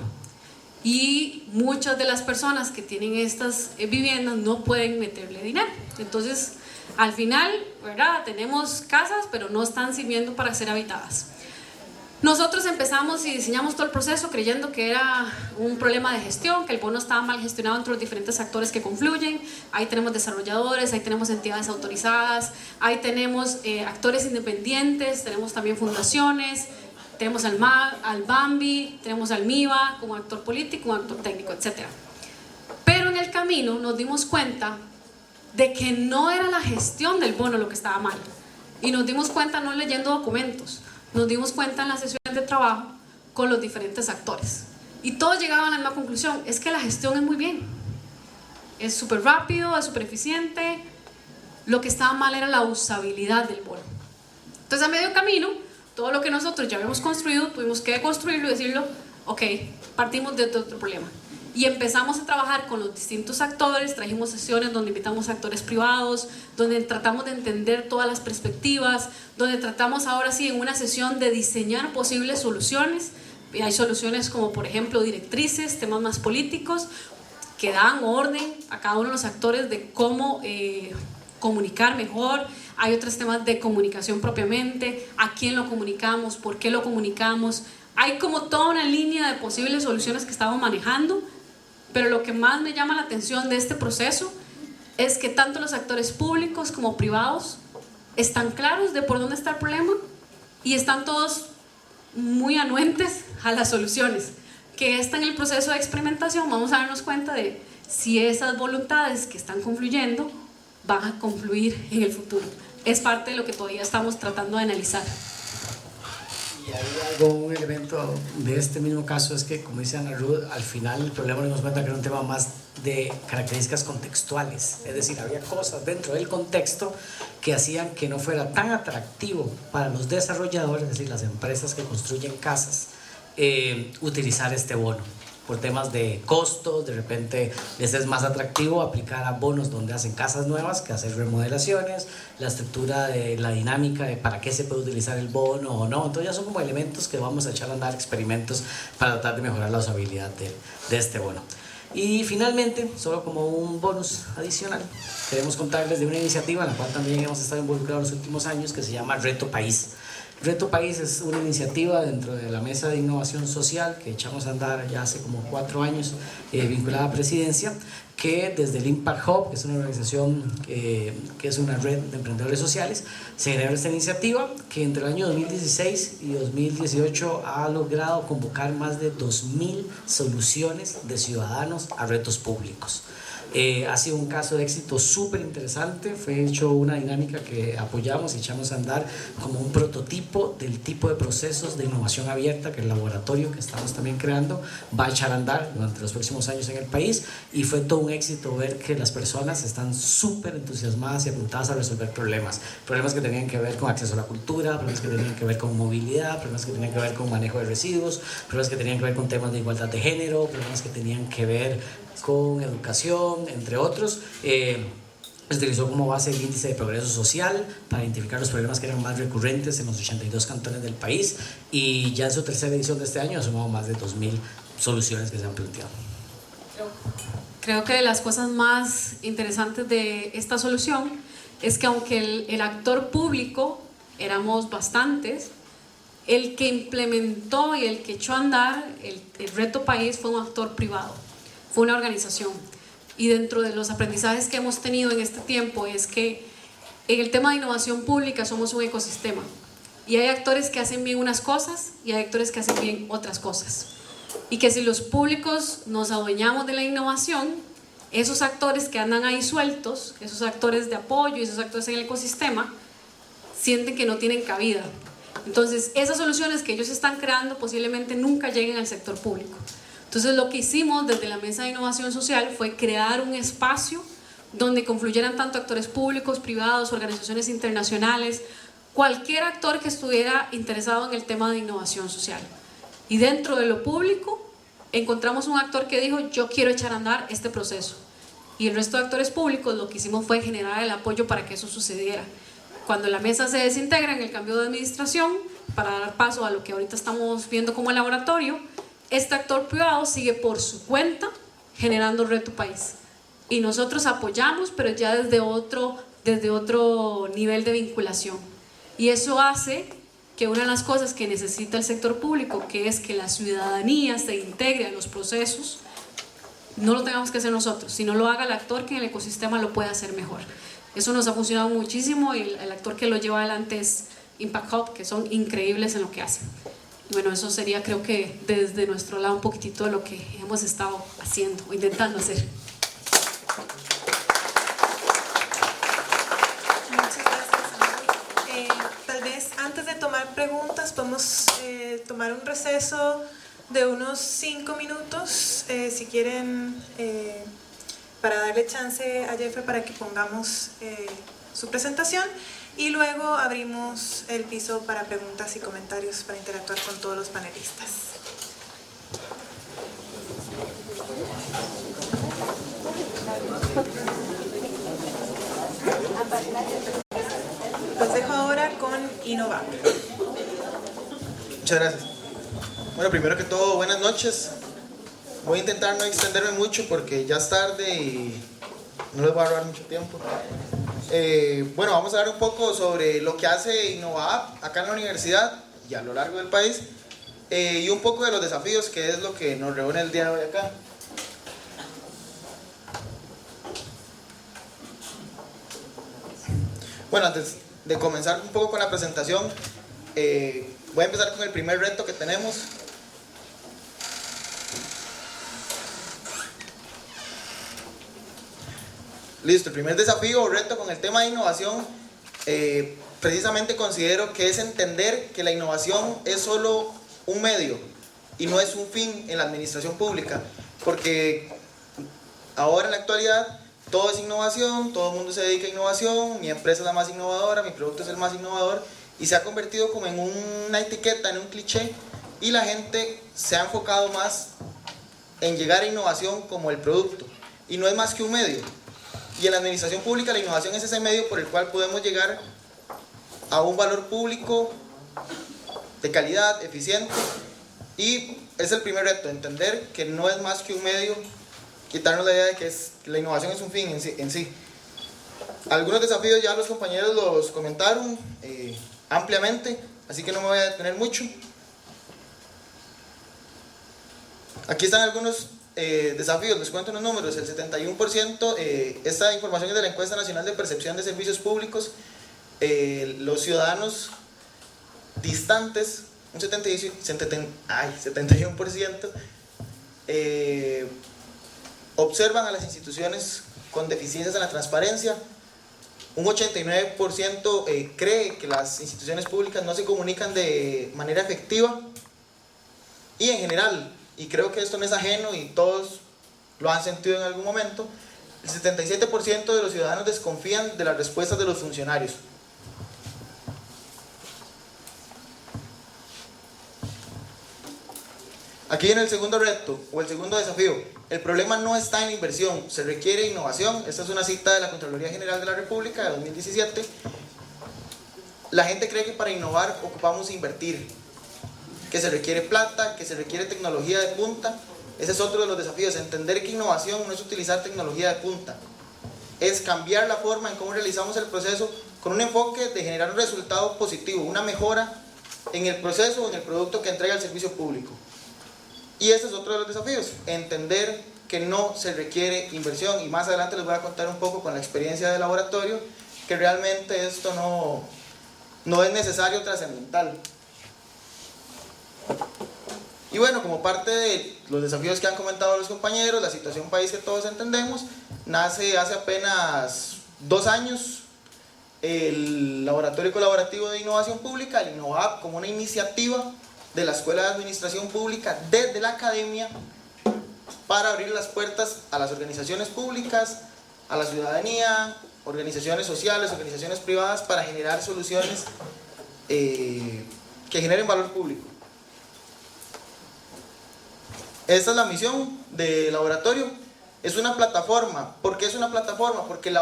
y muchas de las personas que tienen estas viviendas no pueden meterle dinero. Entonces, al final, ¿verdad?, tenemos casas, pero no están sirviendo para ser habitadas. Nosotros empezamos y diseñamos todo el proceso creyendo que era un problema de gestión, que el bono estaba mal gestionado entre los diferentes actores que confluyen. Ahí tenemos desarrolladores, ahí tenemos entidades autorizadas, ahí tenemos actores independientes, tenemos también fundaciones, tenemos al Bambi, tenemos al MIBA como actor político, un actor técnico, etc. Pero en el camino nos dimos cuenta de que no era la gestión del bono lo que estaba mal, y nos dimos cuenta no leyendo documentos, nos dimos cuenta en las sesiones de trabajo con los diferentes actores, y todos llegaban a la misma conclusión: es que la gestión es muy bien, es súper rápido, es súper eficiente, lo que estaba mal era la usabilidad del bono. Entonces, a medio camino, todo lo que nosotros ya habíamos construido tuvimos que deconstruirlo y decirlo: ok, partimos de otro problema. Y empezamos a trabajar con los distintos actores, trajimos sesiones donde invitamos a actores privados, donde tratamos de entender todas las perspectivas, donde tratamos ahora sí en una sesión de diseñar posibles soluciones. Y hay soluciones como, por ejemplo, directrices, temas más políticos, que dan orden a cada uno de los actores de cómo comunicar mejor. Hay otros temas de comunicación propiamente, a quién lo comunicamos, por qué lo comunicamos. Hay como toda una línea de posibles soluciones que estamos manejando. Pero lo que más me llama la atención de este proceso es que tanto los actores públicos como privados están claros de por dónde está el problema, y están todos muy anuentes a las soluciones. Que está en el proceso de experimentación, vamos a darnos cuenta de si esas voluntades que están confluyendo van a confluir en el futuro. Es parte de lo que todavía estamos tratando de analizar. Y hay un elemento de este mismo caso, es que, como dice Ana Ruth, al final el problema nos dimos cuenta que era un tema más de características contextuales, es decir, había cosas dentro del contexto que hacían que no fuera tan atractivo para los desarrolladores, es decir, las empresas que construyen casas, utilizar este bono. Por temas de costos, de repente les es más atractivo aplicar a bonos donde hacen casas nuevas que hacer remodelaciones, la estructura de la dinámica de para qué se puede utilizar el bono o no. Entonces ya son como elementos que vamos a echar a andar, experimentos para tratar de mejorar la usabilidad de este bono. Y finalmente, solo como un bonus adicional, queremos contarles de una iniciativa en la cual también hemos estado involucrados los últimos años, que se llama Reto País. Reto País es una iniciativa dentro de la Mesa de Innovación Social que echamos a andar ya hace como 4 años, vinculada a Presidencia, que desde el Impact Hub, que es una organización que es una red de emprendedores sociales, se genera esta iniciativa que entre el año 2016 y 2018 ha logrado convocar más de 2.000 soluciones de ciudadanos a retos públicos. Ha sido un caso de éxito súper interesante. Fue hecho una dinámica que apoyamos y echamos a andar como un prototipo del tipo de procesos de innovación abierta que el laboratorio que estamos también creando va a echar a andar durante los próximos años en el país, y fue todo un éxito ver que las personas están súper entusiasmadas y apuntadas a resolver problemas que tenían que ver con acceso a la cultura, problemas que tenían que ver con movilidad, problemas que tenían que ver con manejo de residuos, problemas que tenían que ver con temas de igualdad de género, problemas que tenían que ver con educación, entre otros. Se utilizó como base el índice de progreso social para identificar los problemas que eran más recurrentes en los 82 cantones del país, y ya en su tercera edición de este año ha sumado más de 2.000 soluciones que se han planteado. Creo que de las cosas más interesantes de esta solución es que aunque el actor público éramos bastantes, el que implementó y el que echó a andar el Reto País fue un actor privado, fue una organización. Y dentro de los aprendizajes que hemos tenido en este tiempo es que en el tema de innovación pública somos un ecosistema, y hay actores que hacen bien unas cosas y hay actores que hacen bien otras cosas, y que si los públicos nos adueñamos de la innovación, esos actores que andan ahí sueltos, esos actores de apoyo y esos actores en el ecosistema, sienten que no tienen cabida. Entonces esas soluciones que ellos están creando posiblemente nunca lleguen al sector público. Entonces lo que hicimos desde la Mesa de Innovación Social fue crear un espacio donde confluyeran tanto actores públicos, privados, organizaciones internacionales, cualquier actor que estuviera interesado en el tema de innovación social. Y dentro de lo público encontramos un actor que dijo, yo quiero echar a andar este proceso. Y el resto de actores públicos lo que hicimos fue generar el apoyo para que eso sucediera. Cuando la mesa se desintegra en el cambio de administración, para dar paso a lo que ahorita estamos viendo como el laboratorio, este actor privado sigue por su cuenta generando Reto País. Y nosotros apoyamos, pero ya desde otro nivel de vinculación. Y eso hace que una de las cosas que necesita el sector público, que es que la ciudadanía se integre a los procesos, no lo tengamos que hacer nosotros, sino lo haga el actor que en el ecosistema lo puede hacer mejor. Eso nos ha funcionado muchísimo y el actor que lo lleva adelante es Impact Hub, que son increíbles en lo que hacen. Bueno, eso sería, creo que desde nuestro lado un poquitito de lo que hemos estado haciendo o intentando hacer. Muchas gracias. Tal vez antes de tomar preguntas podemos tomar un receso de unos 5 minutos, si quieren, para darle chance a Jeffrey para que pongamos su presentación, y luego abrimos el piso para preguntas y comentarios para interactuar con todos los panelistas. Los dejo ahora con Innovap. Muchas gracias. Bueno, primero que todo, buenas noches. Voy a intentar no extenderme mucho porque ya es tarde y no les voy a robar mucho tiempo. Bueno, vamos a hablar un poco sobre lo que hace Innovap acá en la universidad y a lo largo del país, y un poco de los desafíos, que es lo que nos reúne el día de hoy acá. Bueno, antes de comenzar un poco con la presentación, voy a empezar con el primer reto que tenemos. Listo, el primer desafío o reto con el tema de innovación, precisamente considero que es entender que la innovación es solo un medio y no es un fin en la administración pública, porque ahora en la actualidad todo es innovación, todo el mundo se dedica a innovación, mi empresa es la más innovadora, mi producto es el más innovador, y se ha convertido como en una etiqueta, en un cliché, y la gente se ha enfocado más en llegar a innovación como el producto, y no es más que un medio. Y en la administración pública la innovación es ese medio por el cual podemos llegar a un valor público de calidad, eficiente, y es el primer reto, entender que no es más que un medio, quitarnos la idea de que la innovación es un fin en sí. Algunos desafíos ya los compañeros los comentaron ampliamente, así que no me voy a detener mucho. Aquí están algunos desafíos, les cuento unos números. El 71%, esta información es de la Encuesta Nacional de Percepción de Servicios Públicos. Los ciudadanos distantes, un 71%, observan a las instituciones con deficiencias en la transparencia. Un 89% cree que las instituciones públicas no se comunican de manera efectiva. Y en general, y creo que esto no es ajeno y todos lo han sentido en algún momento, el 77% de los ciudadanos desconfían de las respuestas de los funcionarios. Aquí viene el segundo reto o el segundo desafío. El problema no está en la inversión, se requiere innovación. Esta es una cita de la Contraloría General de la República de 2017. La gente cree que para innovar ocupamos invertir, que se requiere plata, que se requiere tecnología de punta. Ese es otro de los desafíos, entender que innovación no es utilizar tecnología de punta, es cambiar la forma en cómo realizamos el proceso con un enfoque de generar un resultado positivo, una mejora en el proceso o en el producto que entrega el servicio público. Y ese es otro de los desafíos, entender que no se requiere inversión, y más adelante les voy a contar un poco con la experiencia de laboratorio que realmente esto no es necesario o trascendental. Y bueno, como parte de los desafíos que han comentado los compañeros, la situación país que todos entendemos, nace hace apenas 2 años el Laboratorio Colaborativo de Innovación Pública, el Innovap, como una iniciativa de la Escuela de Administración Pública desde la academia para abrir las puertas a las organizaciones públicas, a la ciudadanía, organizaciones sociales, organizaciones privadas, para generar soluciones que generen valor público. Esta es la misión del laboratorio. Es una plataforma. ¿Por qué es una plataforma? Porque un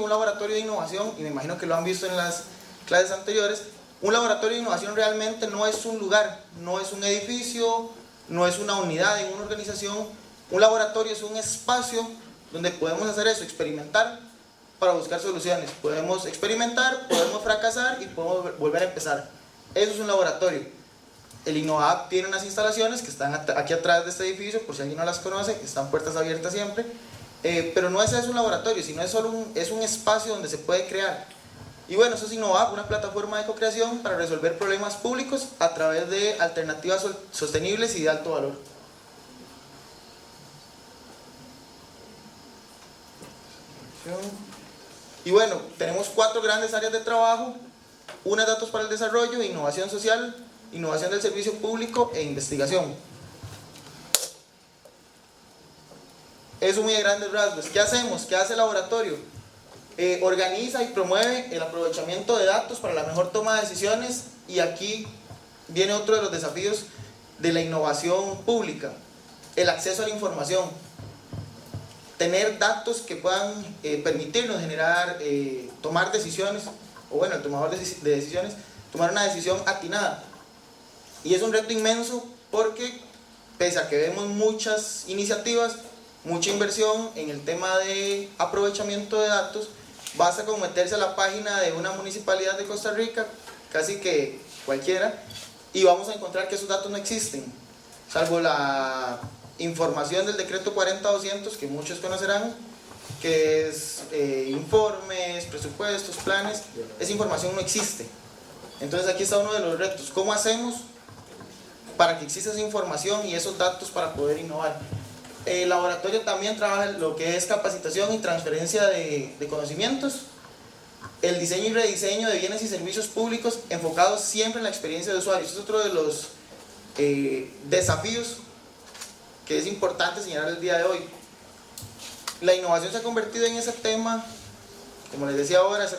laboratorio de innovación, y me imagino que lo han visto en las clases anteriores, un laboratorio de innovación realmente no es un lugar, no es un edificio, no es una unidad en una organización. Un laboratorio es un espacio donde podemos hacer eso, experimentar para buscar soluciones. Podemos experimentar, podemos fracasar y podemos volver a empezar. Eso es un laboratorio. El InnoHub tiene unas instalaciones que están aquí atrás de este edificio, por si alguien no las conoce, están puertas abiertas siempre. Pero no es eso un laboratorio, sino es solo es un espacio donde se puede crear. Y bueno, eso es InnoHub, una plataforma de co-creación para resolver problemas públicos a través de alternativas sostenibles y de alto valor. Y bueno, tenemos 4 grandes áreas de trabajo. Una es datos para el desarrollo, innovación social, innovación del servicio público e investigación. Eso muy a grandes rasgos. ¿Qué hacemos? ¿Qué hace el laboratorio? Organiza y promueve el aprovechamiento de datos para la mejor toma de decisiones, y aquí viene otro de los desafíos de la innovación pública: el acceso a la información. Tener datos que puedan permitirnos generar, tomar decisiones, o bueno, el tomador de decisiones, tomar una decisión atinada. Y es un reto inmenso porque, pese a que vemos muchas iniciativas, mucha inversión en el tema de aprovechamiento de datos, basta con meterse a la página de una municipalidad de Costa Rica, casi que cualquiera, y vamos a encontrar que esos datos no existen, salvo la información del decreto 40-200, que muchos conocerán, que es informes, presupuestos, planes. Esa información no existe. Entonces aquí está uno de los retos: ¿cómo hacemos para que exista esa información y esos datos para poder innovar? El laboratorio también trabaja lo que es capacitación y transferencia de conocimientos, el diseño y rediseño de bienes y servicios públicos enfocados siempre en la experiencia de usuario. Este es otro de los desafíos que es importante señalar el día de hoy. La innovación se ha convertido en ese tema, como les decía ahora, ese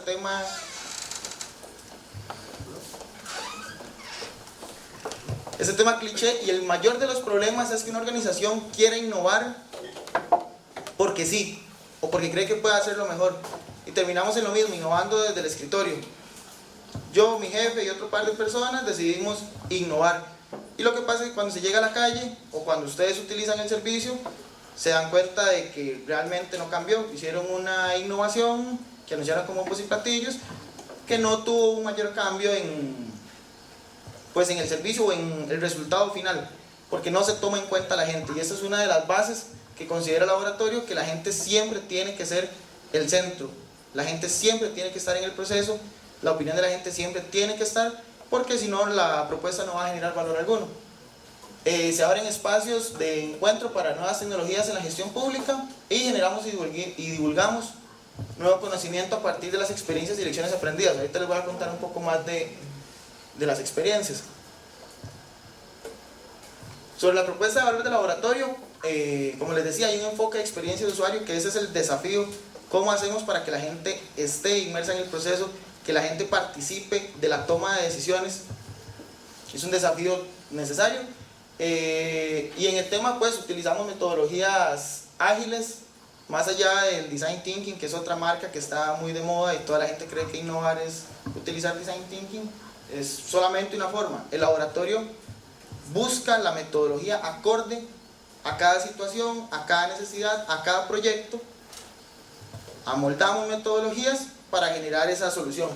tema cliché, y el mayor de los problemas es que una organización quiere innovar porque sí, o porque cree que puede hacerlo mejor, y terminamos en lo mismo, innovando desde el escritorio. Yo, mi jefe y otro par de personas decidimos innovar, y lo que pasa es que cuando se llega a la calle o cuando ustedes utilizan el servicio, se dan cuenta de que realmente no cambió. Hicieron una innovación que anunciaron como bombos y platillos, que no tuvo un mayor cambio en el servicio o en el resultado final, porque no se toma en cuenta a la gente. Y esa es una de las bases que considera el laboratorio, que la gente siempre tiene que ser el centro, la gente siempre tiene que estar en el proceso, la opinión de la gente siempre tiene que estar, porque si no la propuesta no va a generar valor alguno. Se abren espacios de encuentro para nuevas tecnologías en la gestión pública, y generamos y divulgamos nuevo conocimiento a partir de las experiencias y lecciones aprendidas. Ahorita les voy a contar un poco más de las experiencias. Sobre la propuesta de valor del laboratorio, como les decía, hay un enfoque de experiencia de usuario, que ese es el desafío. ¿Cómo hacemos para que la gente esté inmersa en el proceso, que la gente participe de la toma de decisiones? Es un desafío necesario. Y en el tema, pues, utilizamos metodologías ágiles, más allá del design thinking, que es otra marca que está muy de moda y toda la gente cree que innovar es utilizar design thinking. Es solamente una forma. El laboratorio busca la metodología acorde a cada situación, a cada necesidad, a cada proyecto. Amoldamos metodologías para generar esa solución.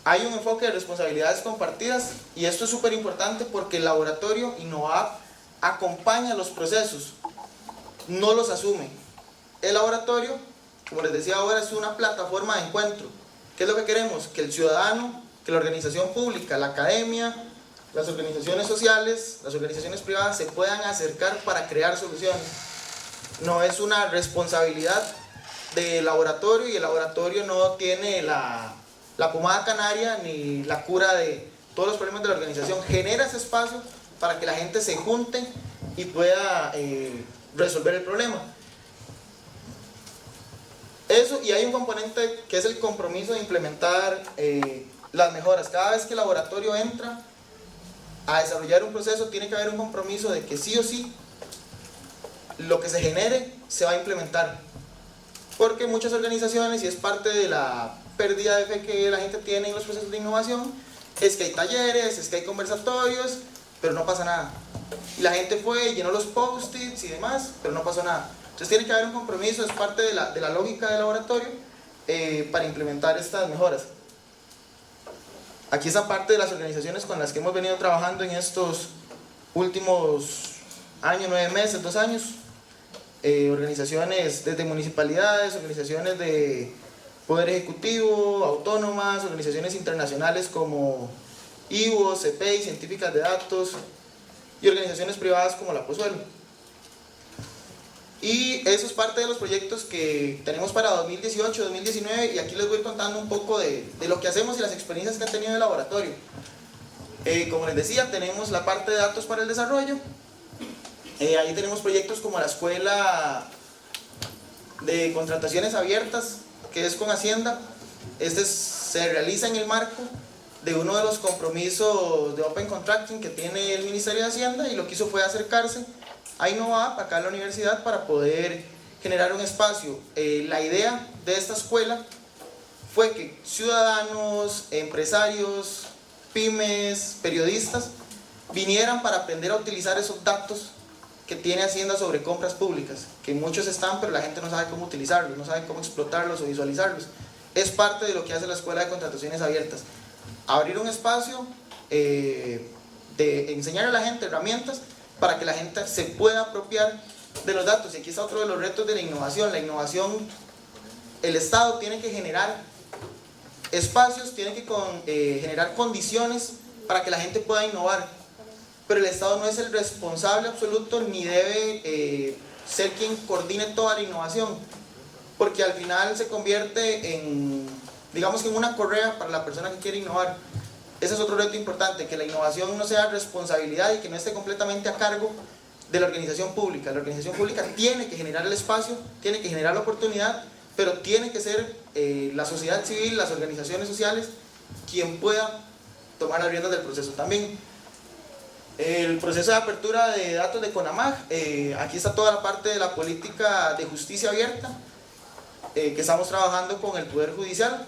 Hay un enfoque de responsabilidades compartidas, y esto es súper importante porque el laboratorio InnoHub acompaña los procesos, no los asume. El laboratorio, como les decía ahora, es una plataforma de encuentro. ¿Qué es lo que queremos? Que el ciudadano, que la organización pública, la academia, las organizaciones sociales, las organizaciones privadas se puedan acercar para crear soluciones. No es una responsabilidad del laboratorio, y el laboratorio no tiene la pomada canaria ni la cura de todos los problemas de la organización. Genera ese espacio para que la gente se junte y pueda resolver el problema. Eso, y hay un componente que es el compromiso de implementar las mejoras. Cada vez que el laboratorio entra a desarrollar un proceso tiene que haber un compromiso de que sí o sí lo que se genere se va a implementar, porque muchas organizaciones, y es parte de la pérdida de fe que la gente tiene en los procesos de innovación, es que hay talleres, es que hay conversatorios, pero no pasa nada, y la gente fue y llenó los post-its y demás, pero no pasó nada. Entonces tiene que haber un compromiso, es parte de la lógica del laboratorio para implementar estas mejoras. Aquí está parte de las organizaciones con las que hemos venido trabajando en estos últimos años, 9 meses, 2 años. Organizaciones desde municipalidades, organizaciones de poder ejecutivo, autónomas, organizaciones internacionales como IVO, CPI, científicas de datos, y organizaciones privadas como la Pozuelo. Y eso es parte de los proyectos que tenemos para 2018, 2019, y aquí les voy contando un poco de lo que hacemos y las experiencias que han tenido en el laboratorio. Como les decía, tenemos la parte de datos para el desarrollo. Ahí tenemos proyectos como la escuela de contrataciones abiertas, que es con Hacienda. Se realiza en el marco de uno de los compromisos de Open Contracting que tiene el Ministerio de Hacienda, y lo que hizo fue acercarse a Innovap, acá en la universidad, para poder generar un espacio. La idea de esta escuela fue que ciudadanos, empresarios, pymes, periodistas vinieran para aprender a utilizar esos datos que tiene Hacienda sobre compras públicas, que muchos están, pero la gente no sabe cómo utilizarlos, no sabe cómo explotarlos o visualizarlos. Es parte de lo que hace la Escuela de Contrataciones Abiertas: abrir un espacio de enseñar a la gente herramientas para que la gente se pueda apropiar de los datos. Y aquí está otro de los retos de la innovación. La innovación, el Estado tiene que generar espacios, tiene que generar condiciones para que la gente pueda innovar, pero el Estado no es el responsable absoluto ni debe ser quien coordine toda la innovación, porque al final se convierte en, digamos que en una correa para la persona que quiere innovar. Ese es otro reto importante, que la innovación no sea responsabilidad y que no esté completamente a cargo de la organización pública. La organización pública tiene que generar el espacio, tiene que generar la oportunidad, pero tiene que ser la sociedad civil, las organizaciones sociales, quien pueda tomar las riendas del proceso también. El proceso de apertura de datos de CONAMAG, aquí está toda la parte de la política de justicia abierta, que estamos trabajando con el Poder Judicial.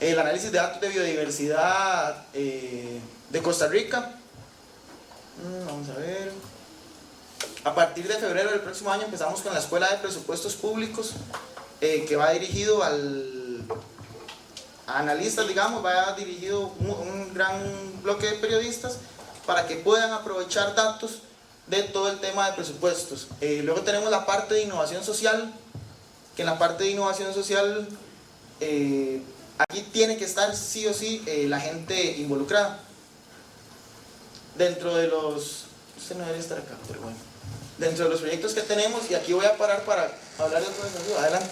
El análisis de datos de biodiversidad de Costa Rica. Vamos a ver. A partir de febrero del próximo año empezamos con la Escuela de Presupuestos Públicos, que va dirigido a analistas, digamos, va dirigido un gran bloque de periodistas para que puedan aprovechar datos de todo el tema de presupuestos. Luego tenemos la parte de innovación social, que en la parte de innovación social aquí tiene que estar sí o sí la gente involucrada. Dentro de los... Usted no debería estar acá, pero bueno. Dentro de los proyectos que tenemos, y aquí voy a parar para hablar de otro desafío. Adelante.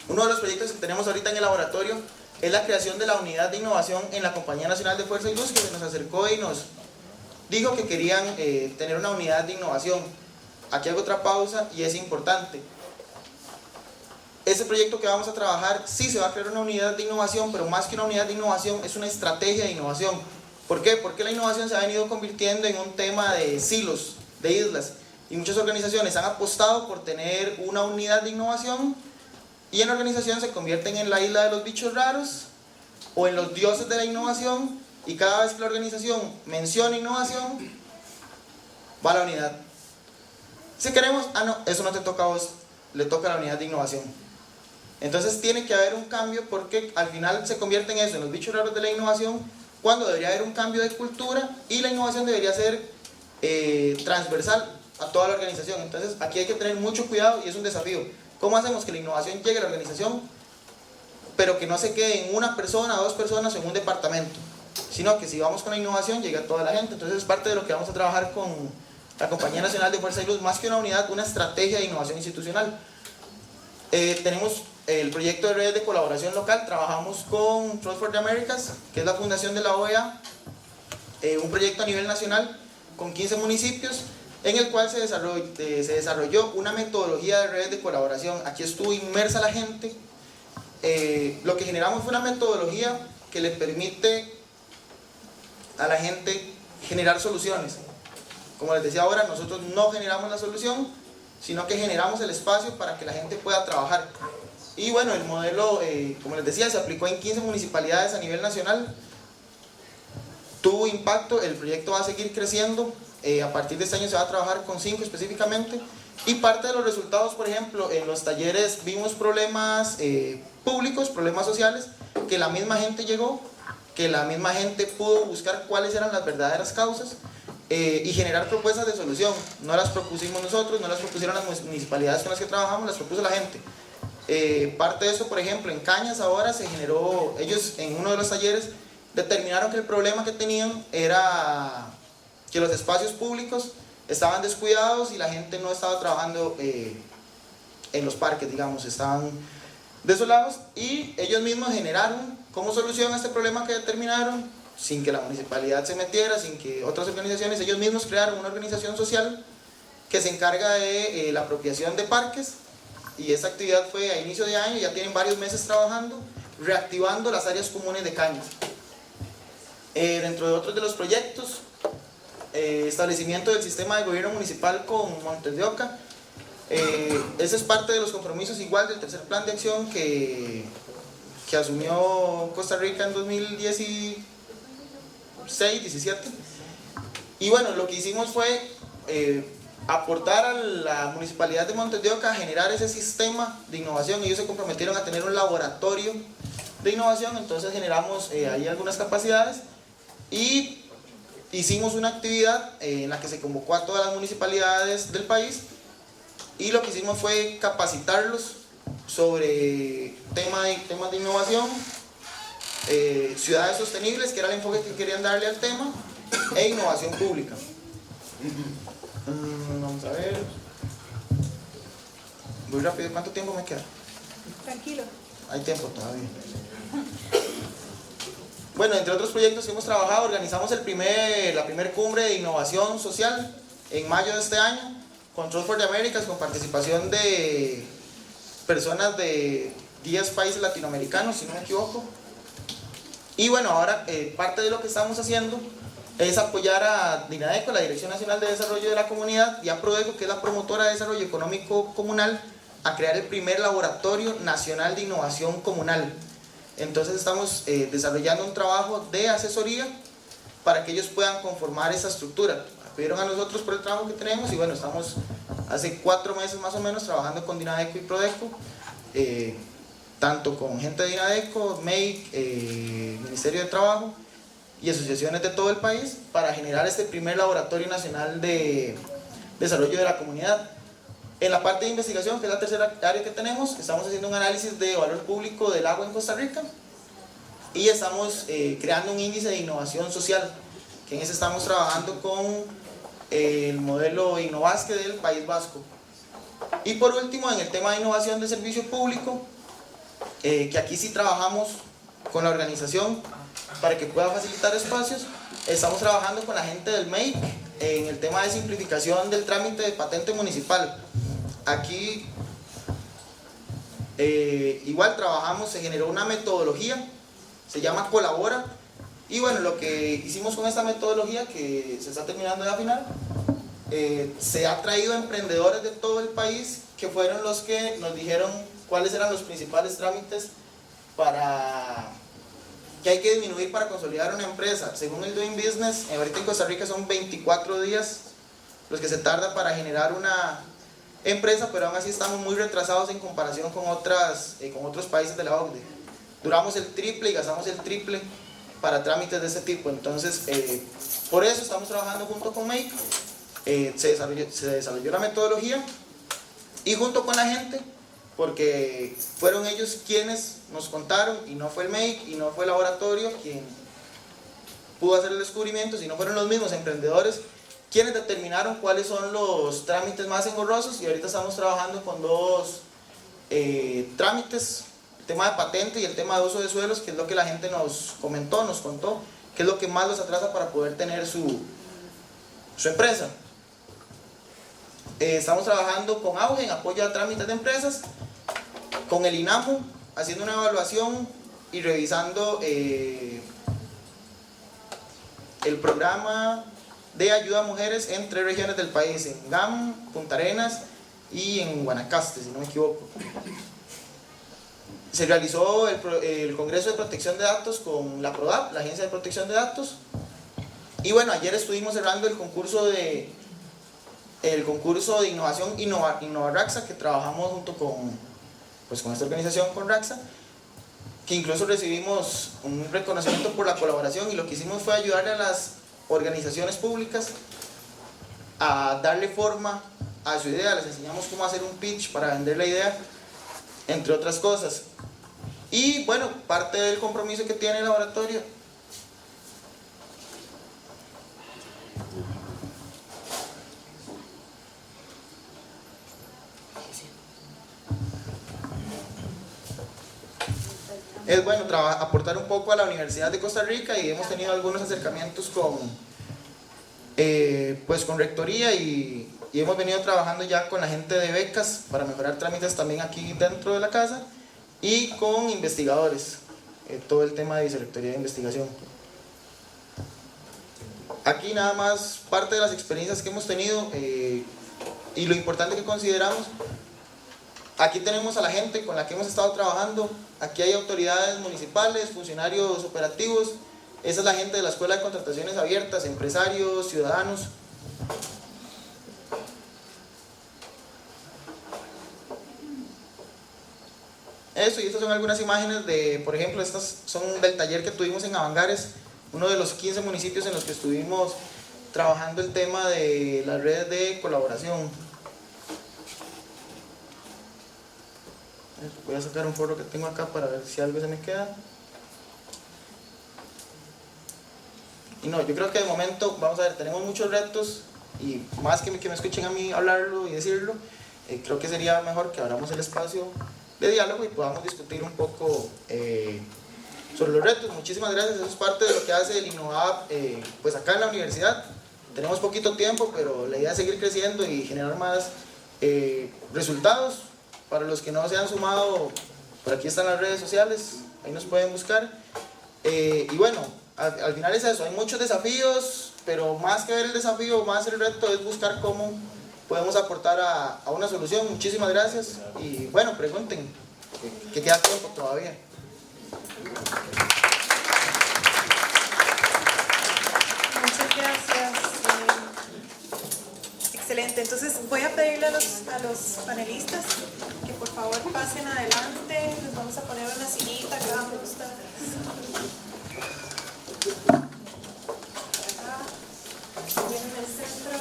Uno de los proyectos que tenemos ahorita en el laboratorio es la creación de la unidad de innovación en la Compañía Nacional de Fuerza y Luz, que se nos acercó y nos dijo que querían tener una unidad de innovación. Aquí hago otra pausa y es importante. Ese proyecto que vamos a trabajar, sí se va a crear una unidad de innovación, pero más que una unidad de innovación es una estrategia de innovación. ¿Por qué? Porque la innovación se ha venido convirtiendo en un tema de silos, de islas, y muchas organizaciones han apostado por tener una unidad de innovación, y en la organización se convierten en la isla de los bichos raros o en los dioses de la innovación, y cada vez que la organización menciona innovación va a la unidad. Si queremos, no, eso no te toca a vos, le toca a la unidad de innovación. Entonces tiene que haber un cambio, porque al final se convierte en eso, en los bichos raros de la innovación, cuando debería haber un cambio de cultura y la innovación debería ser transversal a toda la organización. Entonces aquí hay que tener mucho cuidado y es un desafío. ¿Cómo hacemos que la innovación llegue a la organización, pero que no se quede en una persona, 2 personas o en un departamento, sino que si vamos con la innovación llegue a toda la gente? Entonces es parte de lo que vamos a trabajar con la Compañía Nacional de Fuerza y Luz, más que una unidad, una estrategia de innovación institucional. Tenemos el proyecto de redes de colaboración local, trabajamos con Trust for the Americas, que es la fundación de la OEA, un proyecto a nivel nacional con 15 municipios, en el cual se desarrolló una metodología de redes de colaboración. Aquí estuvo inmersa la gente. Lo que generamos fue una metodología que le permite a la gente generar soluciones. Como les decía ahora, nosotros no generamos la solución, sino que generamos el espacio para que la gente pueda trabajar. Y bueno, el modelo, como les decía, se aplicó en 15 municipalidades a nivel nacional. Tuvo impacto, el proyecto va a seguir creciendo. A partir de este año se va a trabajar con 5 específicamente. Y parte de los resultados, por ejemplo, en los talleres vimos problemas públicos, problemas sociales, que la misma gente llegó, que la misma gente pudo buscar cuáles eran las verdaderas causas y generar propuestas de solución. No las propusimos nosotros, no las propusieron las municipalidades con las que trabajamos, las propuso la gente. Parte de eso, por ejemplo, en Cañas ahora se generó, ellos en uno de los talleres determinaron que el problema que tenían era que los espacios públicos estaban descuidados y la gente no estaba trabajando en los parques, digamos, estaban desolados, y ellos mismos generaron como solución a este problema que determinaron, sin que la municipalidad se metiera, sin que otras organizaciones, ellos mismos crearon una organización social que se encarga de la apropiación de parques, y esa actividad fue a inicio de año, ya tienen varios meses trabajando, reactivando las áreas comunes de Cañas. Dentro de otros de los proyectos, establecimiento del sistema de gobierno municipal con Montes de Oca. Ese es parte de los compromisos igual del tercer plan de acción que asumió Costa Rica en 2016-17. Y bueno, lo que hicimos fue aportar a la municipalidad de Montes de Oca a generar ese sistema de innovación. Ellos se comprometieron a tener un laboratorio de innovación, entonces generamos ahí algunas capacidades y hicimos una actividad en la que se convocó a todas las municipalidades del país, y lo que hicimos fue capacitarlos sobre temas de innovación, ciudades sostenibles, que era el enfoque que querían darle al tema, e innovación pública. Vamos a ver. Voy rápido, ¿cuánto tiempo me queda? Tranquilo. Hay tiempo todavía. Bueno, entre otros proyectos que hemos trabajado, organizamos la primer cumbre de innovación social en mayo de este año, Control for the Americas, con participación de personas de 10 países latinoamericanos, si no me equivoco. Y bueno, ahora parte de lo que estamos haciendo es apoyar a DINADECO, la Dirección Nacional de Desarrollo de la Comunidad, y a Prodeco, que es la promotora de desarrollo económico comunal, a crear el primer laboratorio nacional de innovación comunal. Entonces estamos desarrollando un trabajo de asesoría para que ellos puedan conformar esa estructura. Acudieron a nosotros por el trabajo que tenemos y bueno, estamos hace 4 meses más o menos trabajando con DINADECO y Prodeco, tanto con gente de DINADECO, MEIC, Ministerio de Trabajo y asociaciones de todo el país, para generar este primer laboratorio nacional de desarrollo de la comunidad. En la parte de investigación, que es la tercera área que tenemos, estamos haciendo un análisis de valor público del agua en Costa Rica y estamos creando un índice de innovación social, que en ese estamos trabajando con el modelo Innovasque del País Vasco. Y por último, en el tema de innovación de servicio público, que aquí sí trabajamos con la organización para que pueda facilitar espacios, estamos trabajando con la gente del MEIC en el tema de simplificación del trámite de patente municipal. Aquí igual trabajamos, se generó una metodología, se llama Colabora, y bueno, lo que hicimos con esta metodología, que se está terminando de afinar, se ha traído a emprendedores de todo el país, que fueron los que nos dijeron cuáles eran los principales trámites que hay que disminuir para consolidar una empresa. Según el Doing Business, ahorita en Costa Rica son 24 días los que se tarda para generar una empresa, pero aún así estamos muy retrasados en comparación con otros países de la OCDE. Duramos el triple y gastamos el triple para trámites de ese tipo. Entonces, por eso estamos trabajando junto con MEIC, se desarrolló la metodología y junto con la gente, porque fueron ellos quienes nos contaron, y no fue el MEIC y no fue el laboratorio quien pudo hacer el descubrimiento, sino fueron los mismos emprendedores quienes determinaron cuáles son los trámites más engorrosos, y ahorita estamos trabajando con 2 trámites, el tema de patente y el tema de uso de suelos, que es lo que la gente nos contó, que es lo que más los atrasa para poder tener su empresa. Estamos trabajando con Auge en apoyo a trámites de empresas, con el INAMU haciendo una evaluación y revisando el programa de ayuda a mujeres en 3 regiones del país, en GAM, Punta Arenas y en Guanacaste, si no me equivoco. Se realizó el Congreso de Protección de Datos con la PRODAP, la Agencia de Protección de Datos, y bueno, ayer estuvimos cerrando el concurso de innovación Innova-Raxa, que trabajamos junto con esta organización, con Raxa, que incluso recibimos un reconocimiento por la colaboración, y lo que hicimos fue ayudarle a las organizaciones públicas a darle forma a su idea. Les enseñamos cómo hacer un pitch para vender la idea, entre otras cosas. Y bueno, parte del compromiso que tiene el laboratorio es aportar un poco a la Universidad de Costa Rica, y hemos tenido algunos acercamientos con rectoría, y hemos venido trabajando ya con la gente de becas para mejorar trámites también aquí dentro de la casa, y con investigadores, todo el tema de vicerrectoría de investigación. Aquí nada más parte de las experiencias que hemos tenido y lo importante que consideramos. Aquí tenemos a la gente con la que hemos estado trabajando. Aquí hay autoridades municipales, funcionarios operativos. Esa es la gente de la Escuela de Contrataciones Abiertas, empresarios, ciudadanos. Eso, y estas son algunas imágenes de, por ejemplo, estas son del taller que tuvimos en Avangares, uno de los 15 municipios en los que estuvimos trabajando el tema de las redes de colaboración. Voy a sacar un foro que tengo acá para ver si algo se me queda. Y no, yo creo que de momento, vamos a ver, tenemos muchos retos, y más que me escuchen a mí hablarlo y decirlo, creo que sería mejor que abramos el espacio de diálogo y podamos discutir un poco sobre los retos. Muchísimas gracias, eso es parte de lo que hace el Innova pues acá en la universidad. Tenemos poquito tiempo, pero la idea es seguir creciendo y generar más resultados. Para los que no se han sumado, por aquí están las redes sociales, ahí nos pueden buscar. Y bueno, al final es eso, hay muchos desafíos, pero más que ver el desafío, más el reto es buscar cómo podemos aportar a una solución. Muchísimas gracias, y bueno, pregunten, que queda tiempo todavía. Muchas gracias. Excelente, entonces voy a pedirle a los panelistas que por favor pasen adelante. Les vamos a poner una sillita que vamos a gustar. Acá, en el centro.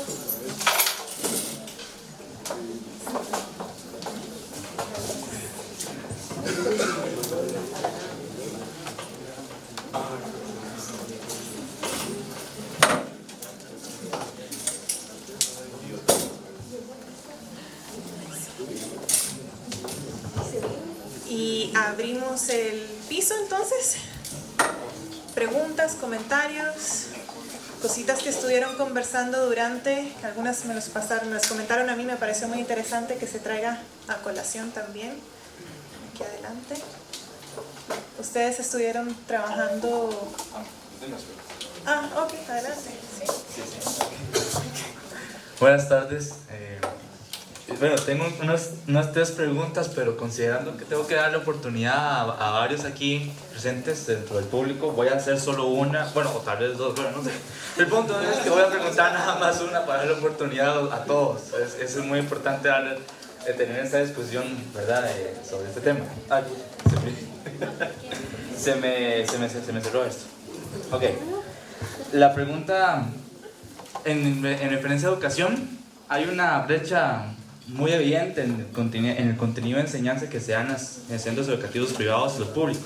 Y abrimos el piso entonces. Preguntas, comentarios, cositas que estuvieron conversando durante, que algunas me las comentaron a mí, me pareció muy interesante que se traiga a colación también. Aquí adelante. Ustedes estuvieron trabajando. Ok, adelante. ¿Sí? Buenas tardes. Bueno, tengo unas 3 preguntas, pero considerando que tengo que darle oportunidad a varios aquí presentes dentro del público, voy a hacer solo una, bueno, o tal vez 2, bueno, no sé. El punto es que voy a preguntar nada más una para darle oportunidad a todos. Eso es muy importante, tener esta discusión, ¿verdad?, sobre este tema. Ay, se me cerró esto. Ok. La pregunta, en referencia a educación, hay una brecha muy evidente en el contenido de enseñanza que se dan en centros educativos privados y los públicos.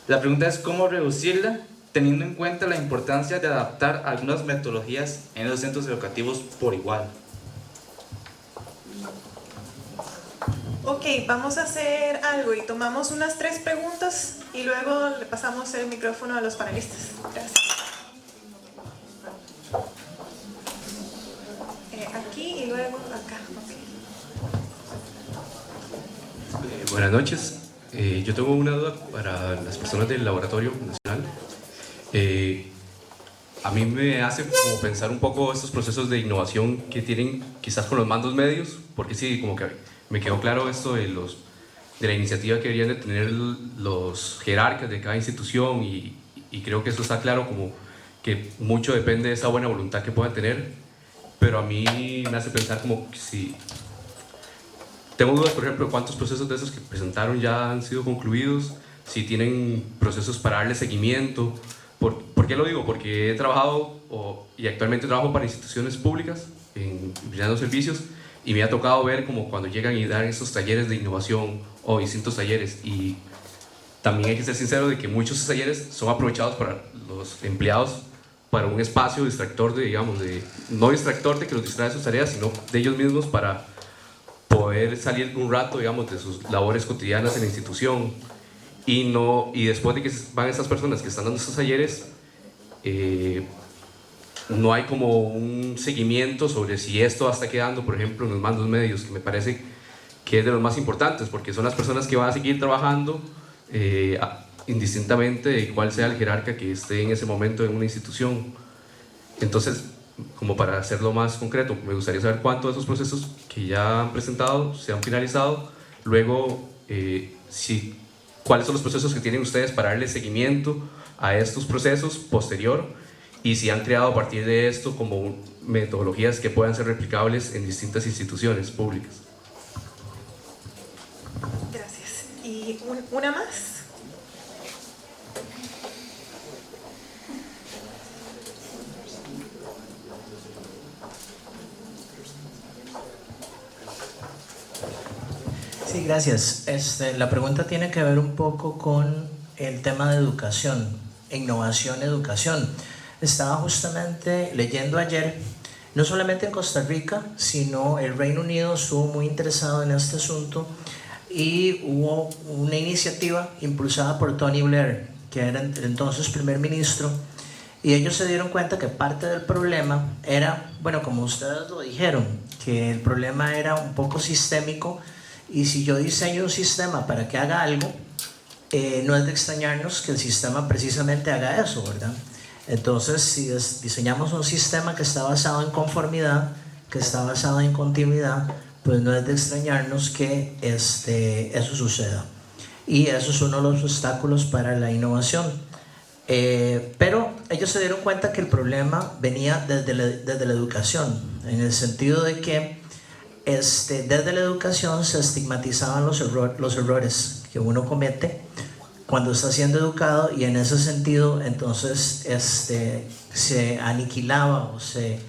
La pregunta es cómo reducirla, teniendo en cuenta la importancia de adaptar algunas metodologías en los centros educativos por igual. Ok, vamos a hacer algo y tomamos unas 3 preguntas y luego le pasamos el micrófono a los panelistas. Gracias. Aquí y luego acá. Okay. Buenas noches. Yo tengo una duda para las personas del Laboratorio Nacional. A mí me hace como pensar un poco estos procesos de innovación que tienen quizás con los mandos medios, porque sí, como que me quedó claro esto de la iniciativa que deberían de tener los jerarcas de cada institución y creo que eso está claro, como que mucho depende de esa buena voluntad que puedan tener, pero a mí me hace pensar como que si... Tengo dudas, por ejemplo, cuántos procesos de esos que presentaron ya han sido concluidos, si tienen procesos para darle seguimiento. ¿Por qué lo digo? Porque he trabajado y actualmente trabajo para instituciones públicas brindando servicios y me ha tocado ver como cuando llegan y dan esos talleres de innovación o distintos talleres, y también hay que ser sincero de que muchos de esos talleres son aprovechados para los empleados para un espacio distractor no distractor de que los distrae de sus tareas, sino de ellos mismos para poder salir un rato, digamos, de sus labores cotidianas en la institución. Y después de que van estas personas que están dando estos talleres, no hay como un seguimiento sobre si esto está quedando, por ejemplo, en los mandos medios, que me parece que es de los más importantes, porque son las personas que van a seguir trabajando indistintamente de cuál sea el jerarca que esté en ese momento en una institución. Entonces, como para hacerlo más concreto, me gustaría saber cuántos de esos procesos que ya han presentado se han finalizado, luego cuáles son los procesos que tienen ustedes para darle seguimiento a estos procesos posterior, y si han creado a partir de esto como metodologías que puedan ser replicables en distintas instituciones públicas. Gracias. ¿Y una más? Sí, gracias. La pregunta tiene que ver un poco con el tema de educación, innovación, educación. Estaba justamente leyendo ayer, no solamente en Costa Rica, sino el Reino Unido estuvo muy interesado en este asunto y hubo una iniciativa impulsada por Tony Blair, que era entonces primer ministro, y ellos se dieron cuenta que parte del problema era, bueno, como ustedes lo dijeron, que el problema era un poco sistémico. Y si yo diseño un sistema para que haga algo, no es de extrañarnos que el sistema precisamente haga eso, ¿verdad? Entonces, si diseñamos un sistema que está basado en conformidad, que está basado en continuidad, pues no es de extrañarnos que eso suceda. Y eso es uno de los obstáculos para la innovación. Pero ellos se dieron cuenta que el problema venía desde la educación, en el sentido de que desde la educación se estigmatizaban los errores que uno comete cuando está siendo educado, y en ese sentido entonces se aniquilaba o se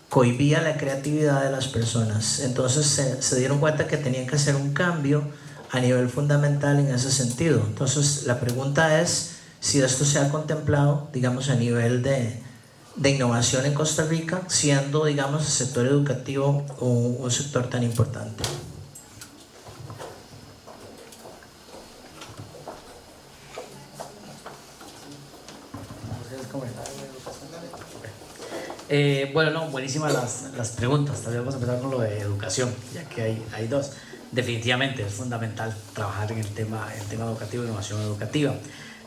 cohibía la creatividad de las personas. Entonces se dieron cuenta que tenían que hacer un cambio a nivel fundamental en ese sentido. Entonces la pregunta es si esto se ha contemplado, digamos, a nivel de innovación en Costa Rica, siendo, digamos, el sector educativo un sector tan importante. Bueno, no, buenísimas las preguntas. Tal vez vamos a empezar con lo de educación, ya que hay dos. Definitivamente es fundamental trabajar en el tema educativo, innovación educativa.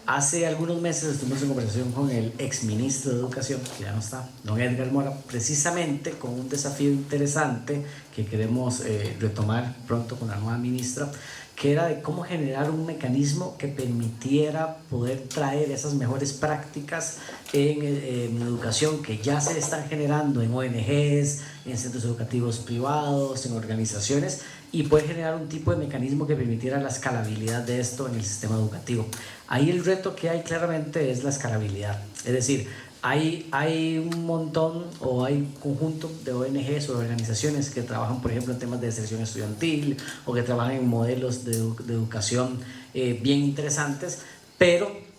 Hace algunos meses estuvimos en conversación con el exministro de Educación, que ya no está, don Edgar Mora, precisamente con un desafío interesante que queremos retomar pronto con la nueva ministra, que era de cómo generar un mecanismo que permitiera poder traer esas mejores prácticas en educación que ya se están generando en ONGs, en centros educativos privados, en organizaciones, y poder generar un tipo de mecanismo que permitiera la escalabilidad de esto en el sistema educativo. Ahí el reto que hay claramente es la escalabilidad, es decir, hay un montón o hay un conjunto de ONGs o organizaciones que trabajan, por ejemplo, en temas de selección estudiantil o que trabajan en modelos de educación bien interesantes, pero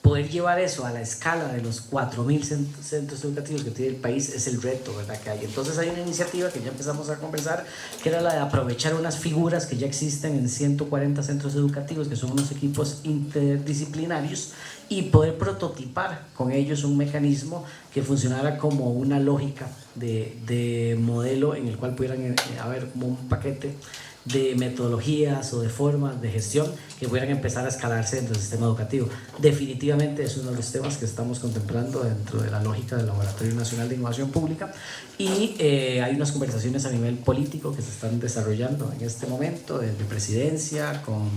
poder llevar eso a la escala de los 4.000 centros educativos que tiene el país es el reto, ¿verdad? Que hay. Entonces hay una iniciativa que ya empezamos a conversar, que era la de aprovechar unas figuras que ya existen en 140 centros educativos, que son unos equipos interdisciplinarios, y poder prototipar con ellos un mecanismo que funcionara como una lógica de modelo en el cual pudieran haber como un paquete de metodologías o de formas de gestión que pudieran empezar a escalarse dentro del sistema educativo. Definitivamente es uno de los temas que estamos contemplando dentro de la lógica del Laboratorio Nacional de Innovación Pública, y hay unas conversaciones a nivel político que se están desarrollando en este momento desde Presidencia con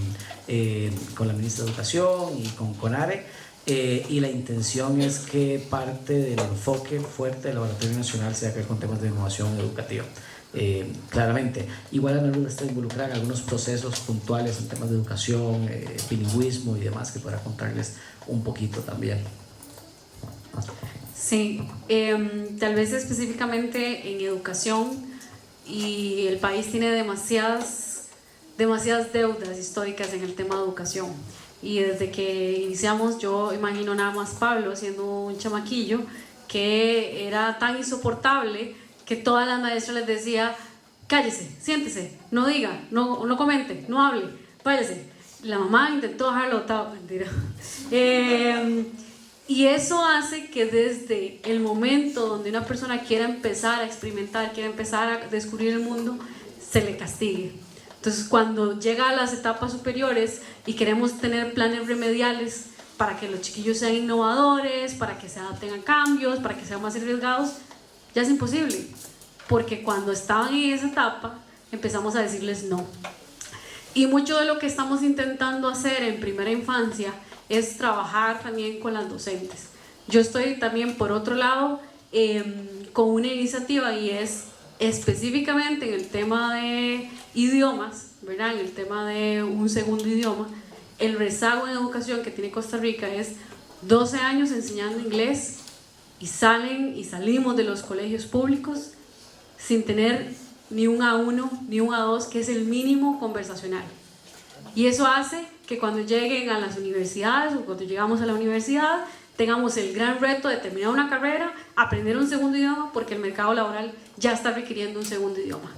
la Ministra de Educación y con CONARE, y la intención es que parte del enfoque fuerte del Laboratorio Nacional sea que ver con temas de innovación educativa. Claramente, igual ANALUD está involucrada en algunos procesos puntuales en temas de educación, bilingüismo y demás, que podrá contarles un poquito también. Sí, tal vez específicamente en educación, y el país tiene demasiadas deudas históricas en el tema de educación, y desde que iniciamos, yo imagino nada más Pablo siendo un chamaquillo, que era tan insoportable que todas las maestras les decía: cállese, siéntese, no diga, no comente, no hable, váyase. La mamá intentó dejarlo botado, mentira. Y eso hace que desde el momento donde una persona quiera empezar a experimentar, quiera empezar a descubrir el mundo, se le castigue. Entonces, cuando llega a las etapas superiores y queremos tener planes remediales para que los chiquillos sean innovadores, para que se adapten a cambios, para que sean más arriesgados, ya es imposible, porque cuando estaban en esa etapa empezamos a decirles no. Y mucho de lo que estamos intentando hacer en primera infancia es trabajar también con las docentes. Yo estoy también, por otro lado, con una iniciativa, y es específicamente en el tema de idiomas, ¿verdad? En el tema de un segundo idioma. El rezago en educación que tiene Costa Rica es 12 años enseñando inglés, y salimos de los colegios públicos sin tener ni un A1 ni un A2, que es el mínimo conversacional. Y eso hace que cuando lleguen a las universidades, o cuando llegamos a la universidad, tengamos el gran reto de terminar una carrera, aprender un segundo idioma, porque el mercado laboral ya está requiriendo un segundo idioma.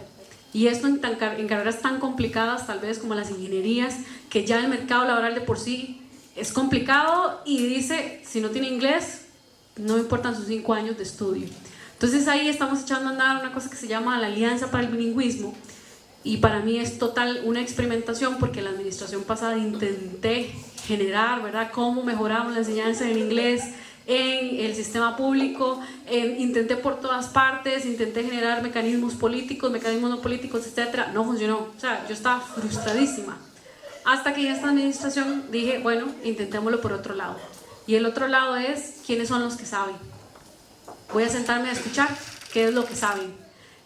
Y esto en carreras tan complicadas tal vez como las ingenierías, que ya el mercado laboral de por sí es complicado, y dice, si no tiene inglés, no importan sus 5 años de estudio. Entonces ahí estamos echando a andar una cosa que se llama la Alianza para el Bilingüismo, y para mí es total una experimentación, porque la administración pasada intenté generar, ¿verdad?, cómo mejoramos la enseñanza en inglés en el sistema público, intenté por todas partes, intenté generar mecanismos políticos, mecanismos no políticos, etcétera, no funcionó. O sea, yo estaba frustradísima, hasta que en esta administración dije, bueno, intentémoslo por otro lado, y el otro lado es, ¿quiénes son los que saben? Voy a sentarme a escuchar qué es lo que saben.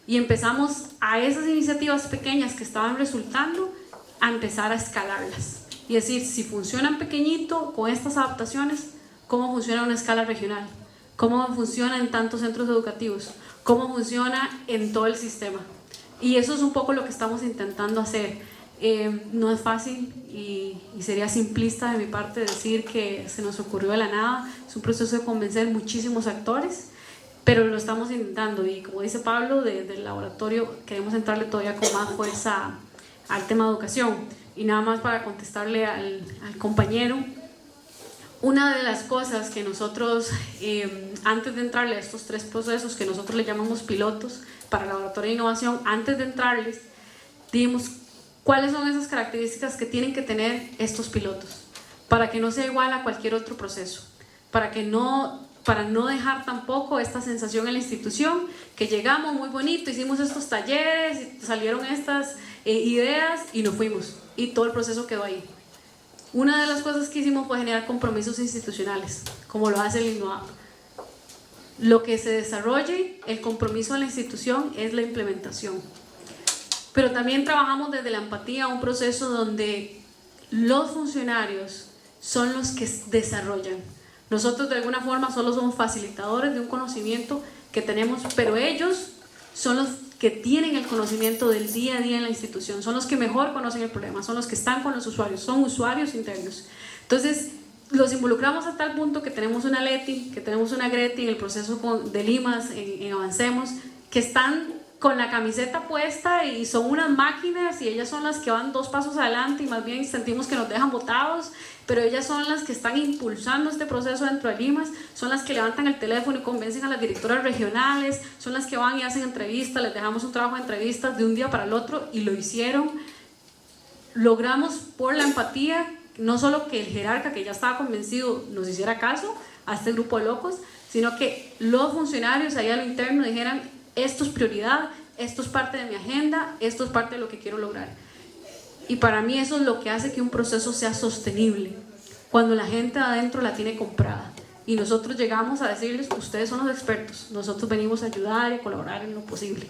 Y empezamos a esas iniciativas pequeñas que estaban resultando, a empezar a escalarlas. Y decir, si funcionan pequeñito con estas adaptaciones, ¿cómo funciona a una escala regional? ¿Cómo funciona en tantos centros educativos? ¿Cómo funciona en todo el sistema? Y eso es un poco lo que estamos intentando hacer. No es fácil, y sería simplista de mi parte decir que se nos ocurrió de la nada. Es un proceso de convencer muchísimos actores, pero lo estamos intentando, y como dice Pablo, del laboratorio queremos entrarle todavía con más fuerza al tema de educación. Y nada más para contestarle al compañero, una de las cosas que nosotros, antes de entrarle a estos 3 procesos que nosotros le llamamos pilotos para el laboratorio de innovación, antes de entrarles, dijimos cuáles son esas características que tienen que tener estos pilotos para que no sea igual a cualquier otro proceso, para no dejar tampoco esta sensación en la institución que llegamos muy bonito, hicimos estos talleres y salieron estas ideas y nos fuimos, y todo el proceso quedó ahí. Una de las cosas que hicimos fue generar compromisos institucionales, como lo hace el INNOAP. Lo que se desarrolle, el compromiso de la institución es la implementación. Pero también trabajamos desde la empatía, un proceso donde los funcionarios son los que desarrollan. Nosotros de alguna forma solo somos facilitadores de un conocimiento que tenemos, pero ellos son los que tienen el conocimiento del día a día en la institución, son los que mejor conocen el problema, son los que están con los usuarios, son usuarios internos. Entonces los involucramos a tal punto que tenemos una Leti, que tenemos una Greti en el proceso de Limas, en Avancemos, que están con la camiseta puesta y son unas máquinas, y ellas son las que van 2 pasos adelante y más bien sentimos que nos dejan botados, pero ellas son las que están impulsando este proceso dentro de Limas, son las que levantan el teléfono y convencen a las directoras regionales, son las que van y hacen entrevistas, les dejamos un trabajo de entrevistas de un día para el otro, y lo hicieron logramos por la empatía, no solo que el jerarca que ya estaba convencido nos hiciera caso a este grupo de locos, sino que los funcionarios ahí a lo interno dijeran, esto es prioridad, esto es parte de mi agenda, esto es parte de lo que quiero lograr. Y para mí eso es lo que hace que un proceso sea sostenible, cuando la gente adentro la tiene comprada. Y nosotros llegamos a decirles, ustedes son los expertos, nosotros venimos a ayudar y a colaborar en lo posible.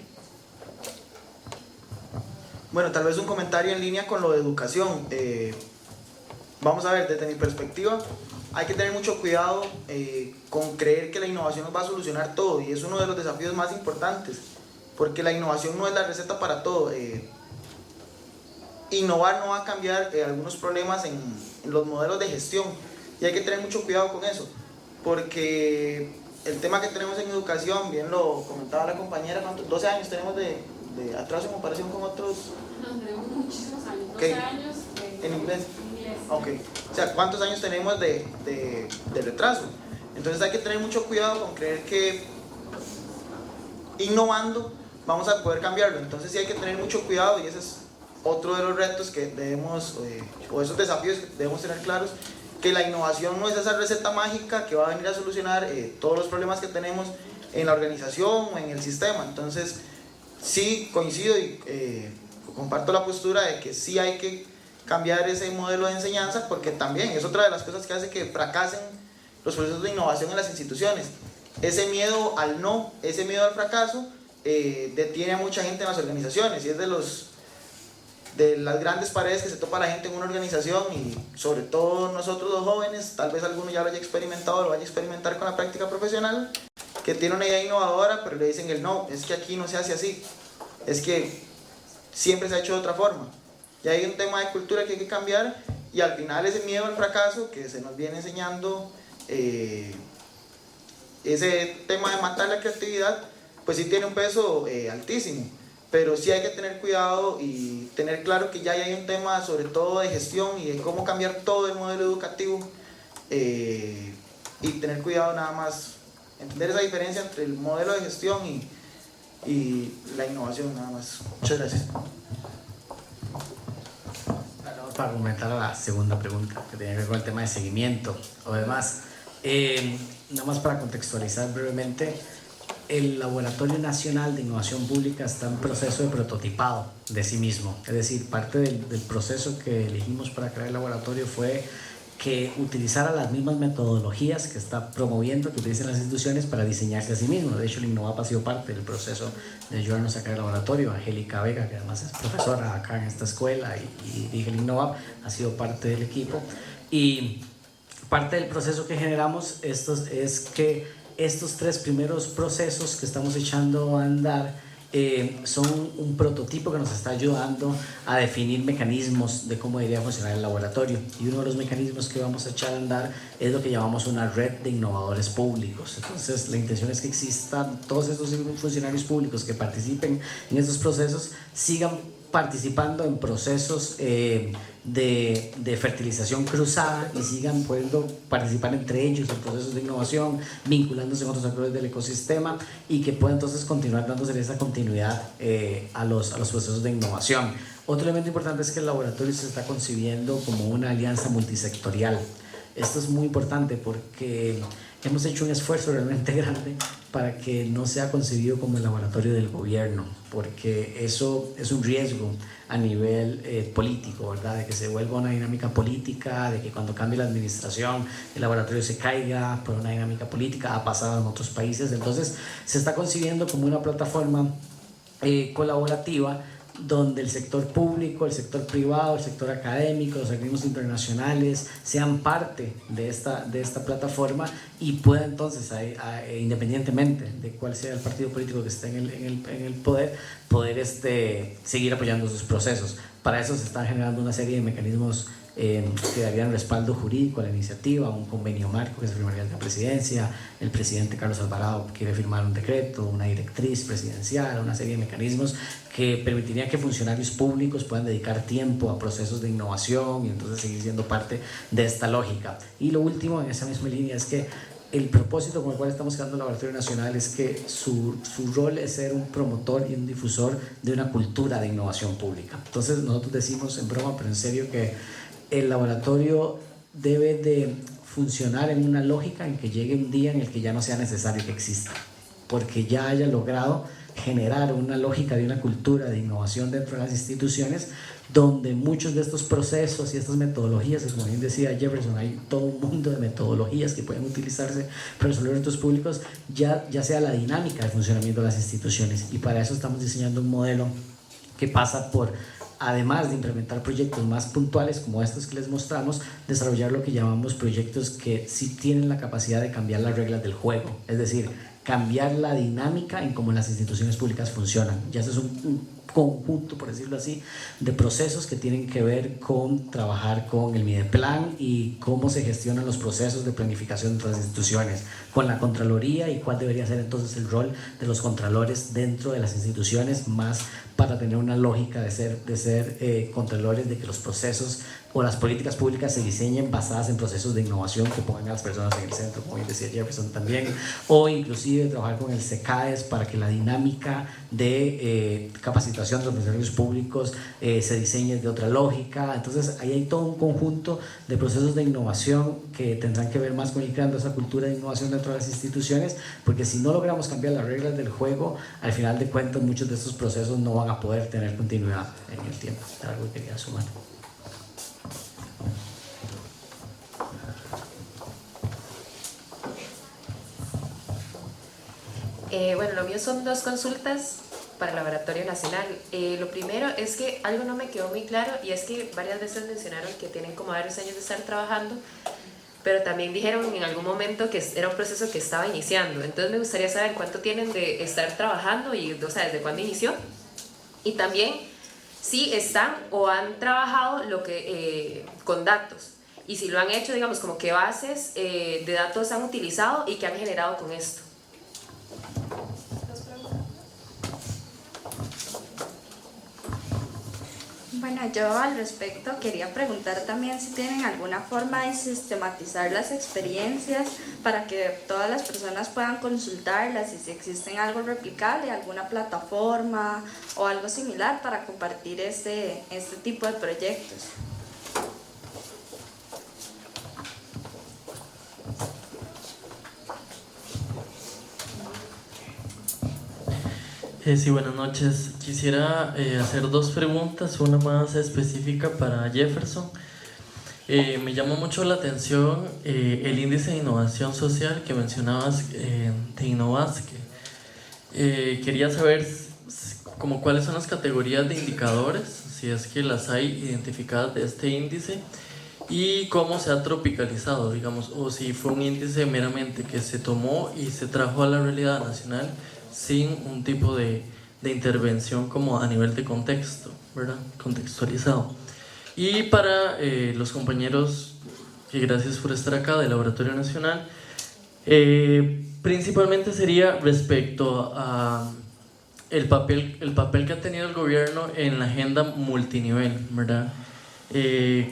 Bueno, tal vez un comentario en línea con lo de educación. Vamos a ver, desde mi perspectiva, hay que tener mucho cuidado con creer que la innovación nos va a solucionar todo, y es uno de los desafíos más importantes, porque la innovación no es la receta para todo. Innovar no va a cambiar algunos problemas en los modelos de gestión, y hay que tener mucho cuidado con eso, porque el tema que tenemos en educación, bien lo comentaba la compañera, ¿cuántos? 12 años tenemos de atraso en comparación con otros. No, tenemos muchísimos años, 12 Okay. años ¿En inglés? Ok, o sea, ¿cuántos años tenemos de retraso? Entonces hay que tener mucho cuidado con creer que innovando vamos a poder cambiarlo. Entonces sí hay que tener mucho cuidado, y ese es otro de los retos que debemos, o esos desafíos que debemos tener claros, que la innovación no es esa receta mágica que va a venir a solucionar todos los problemas que tenemos en la organización o en el sistema. Entonces sí coincido y comparto la postura de que sí hay que cambiar ese modelo de enseñanza, porque también es otra de las cosas que hace que fracasen los procesos de innovación en las instituciones. Ese miedo al no, ese miedo al fracaso detiene a mucha gente en las organizaciones, y es de las grandes paredes que se topa la gente en una organización, y sobre todo nosotros los jóvenes, tal vez alguno ya lo haya experimentado, lo vaya a experimentar con la práctica profesional, que tiene una idea innovadora, pero le dicen el no, es que aquí no se hace así, es que siempre se ha hecho de otra forma. Y hay un tema de cultura que hay que cambiar, y al final ese miedo al fracaso que se nos viene enseñando, ese tema de matar la creatividad, pues sí tiene un peso altísimo, pero sí hay que tener cuidado y tener claro que ya hay un tema sobre todo de gestión y de cómo cambiar todo el modelo educativo, y tener cuidado nada más, entender esa diferencia entre el modelo de gestión y la innovación nada más. Muchas gracias. Para argumentar a la segunda pregunta, que tiene que ver con el tema de seguimiento o demás, nada más para contextualizar brevemente, el Laboratorio Nacional de Innovación Pública está en proceso de prototipado de sí mismo, es decir, parte del proceso que elegimos para crear el laboratorio fue que utilizara las mismas metodologías que está promoviendo, que utilicen las instituciones para diseñarse a sí mismo. De hecho, el Innovap ha sido parte del proceso de ayudarnos a crear el laboratorio. Angélica Vega, que además es profesora acá en esta escuela y dirige el Innovap, ha sido parte del equipo. Y parte del proceso que generamos es que estos 3 primeros procesos que estamos echando a andar son un prototipo que nos está ayudando a definir mecanismos de cómo debería funcionar el laboratorio, y uno de los mecanismos que vamos a echar a andar es lo que llamamos una red de innovadores públicos. Entonces la intención es que existan todos estos funcionarios públicos que participen en estos procesos, sigan participando en procesos de fertilización cruzada y sigan pudiendo participar entre ellos en procesos de innovación, vinculándose con otros actores del ecosistema, y que puedan entonces continuar dándose esa continuidad a los procesos de innovación. Otro elemento importante es que el laboratorio se está concibiendo como una alianza multisectorial. Esto es muy importante porque hemos hecho un esfuerzo realmente grande para que no sea concebido como el laboratorio del gobierno, porque eso es un riesgo a nivel político, ¿verdad? De que se vuelva una dinámica política, de que cuando cambie la administración el laboratorio se caiga por una dinámica política. Ha pasado en otros países. Entonces se está concibiendo como una plataforma colaborativa, donde el sector público, el sector privado, el sector académico, los organismos internacionales sean parte de esta plataforma, y pueda entonces, independientemente de cuál sea el partido político que esté en el poder seguir apoyando sus procesos. Para eso se están generando una serie de mecanismos que darían respaldo jurídico a la iniciativa, un convenio marco que se firmaría en la presidencia. El presidente Carlos Alvarado quiere firmar un decreto, una directriz presidencial, una serie de mecanismos que permitirían que funcionarios públicos puedan dedicar tiempo a procesos de innovación y entonces seguir siendo parte de esta lógica. Y lo último en esa misma línea es que el propósito con el cual estamos creando el Laboratorio Nacional es que su rol es ser un promotor y un difusor de una cultura de innovación pública. Entonces nosotros decimos en broma, pero en serio, que el laboratorio debe de funcionar en una lógica en que llegue un día en el que ya no sea necesario que exista, porque ya haya logrado generar una lógica de una cultura de innovación dentro de las instituciones, donde muchos de estos procesos y estas metodologías, y como bien decía Jefferson, hay todo un mundo de metodologías que pueden utilizarse para resolver retos públicos, ya sea la dinámica de funcionamiento de las instituciones. Y para eso estamos diseñando un modelo que pasa por, además de implementar proyectos más puntuales como estos que les mostramos, desarrollar lo que llamamos proyectos que sí tienen la capacidad de cambiar las reglas del juego, es decir, cambiar la dinámica en cómo las instituciones públicas funcionan. Ya eso es un conjunto, por decirlo así, de procesos que tienen que ver con trabajar con el Mideplan y cómo se gestionan los procesos de planificación dentro de las instituciones, con la Contraloría y cuál debería ser entonces el rol de los contralores dentro de las instituciones, más para tener una lógica de ser contralores, de que los procesos o las políticas públicas se diseñen basadas en procesos de innovación que pongan a las personas en el centro, como bien decía Jefferson también, o inclusive trabajar con el CECAES para que la dinámica de capacitación de los funcionarios públicos se diseñe de otra lógica. Entonces ahí hay todo un conjunto de procesos de innovación que tendrán que ver más con ir creando esa cultura de innovación dentro de las instituciones, porque si no logramos cambiar las reglas del juego, al final de cuentas muchos de estos procesos no van a poder tener continuidad en el tiempo. Era algo que quería sumar. Bueno, lo mío son 2 consultas para el Laboratorio Nacional. Lo primero es que algo no me quedó muy claro, y es que varias veces mencionaron que tienen como varios años de estar trabajando, pero también dijeron en algún momento que era un proceso que estaba iniciando. Entonces me gustaría saber cuánto tienen de estar trabajando y, o sea, desde cuándo inició, y también si están o han trabajado con datos, y si lo han hecho, digamos, como qué bases de datos han utilizado y qué han generado con esto. Bueno, yo al respecto quería preguntar también si tienen alguna forma de sistematizar las experiencias para que todas las personas puedan consultarlas, y si existen algo replicable, alguna plataforma o algo similar para compartir este tipo de proyectos. Sí, buenas noches. Quisiera hacer 2 preguntas, una más específica para Jefferson. Me llamó mucho la atención el índice de innovación social que mencionabas de Innovasque. Quería saber como cuáles son las categorías de indicadores, si es que las hay identificadas de este índice, y cómo se ha tropicalizado, digamos, o si fue un índice meramente que se tomó y se trajo a la realidad nacional sin un tipo de intervención como a nivel de contexto, ¿verdad? Contextualizado. Y para los compañeros, que gracias por estar acá, del Laboratorio Nacional, principalmente sería respecto a el papel que ha tenido el gobierno en la agenda multinivel, ¿verdad?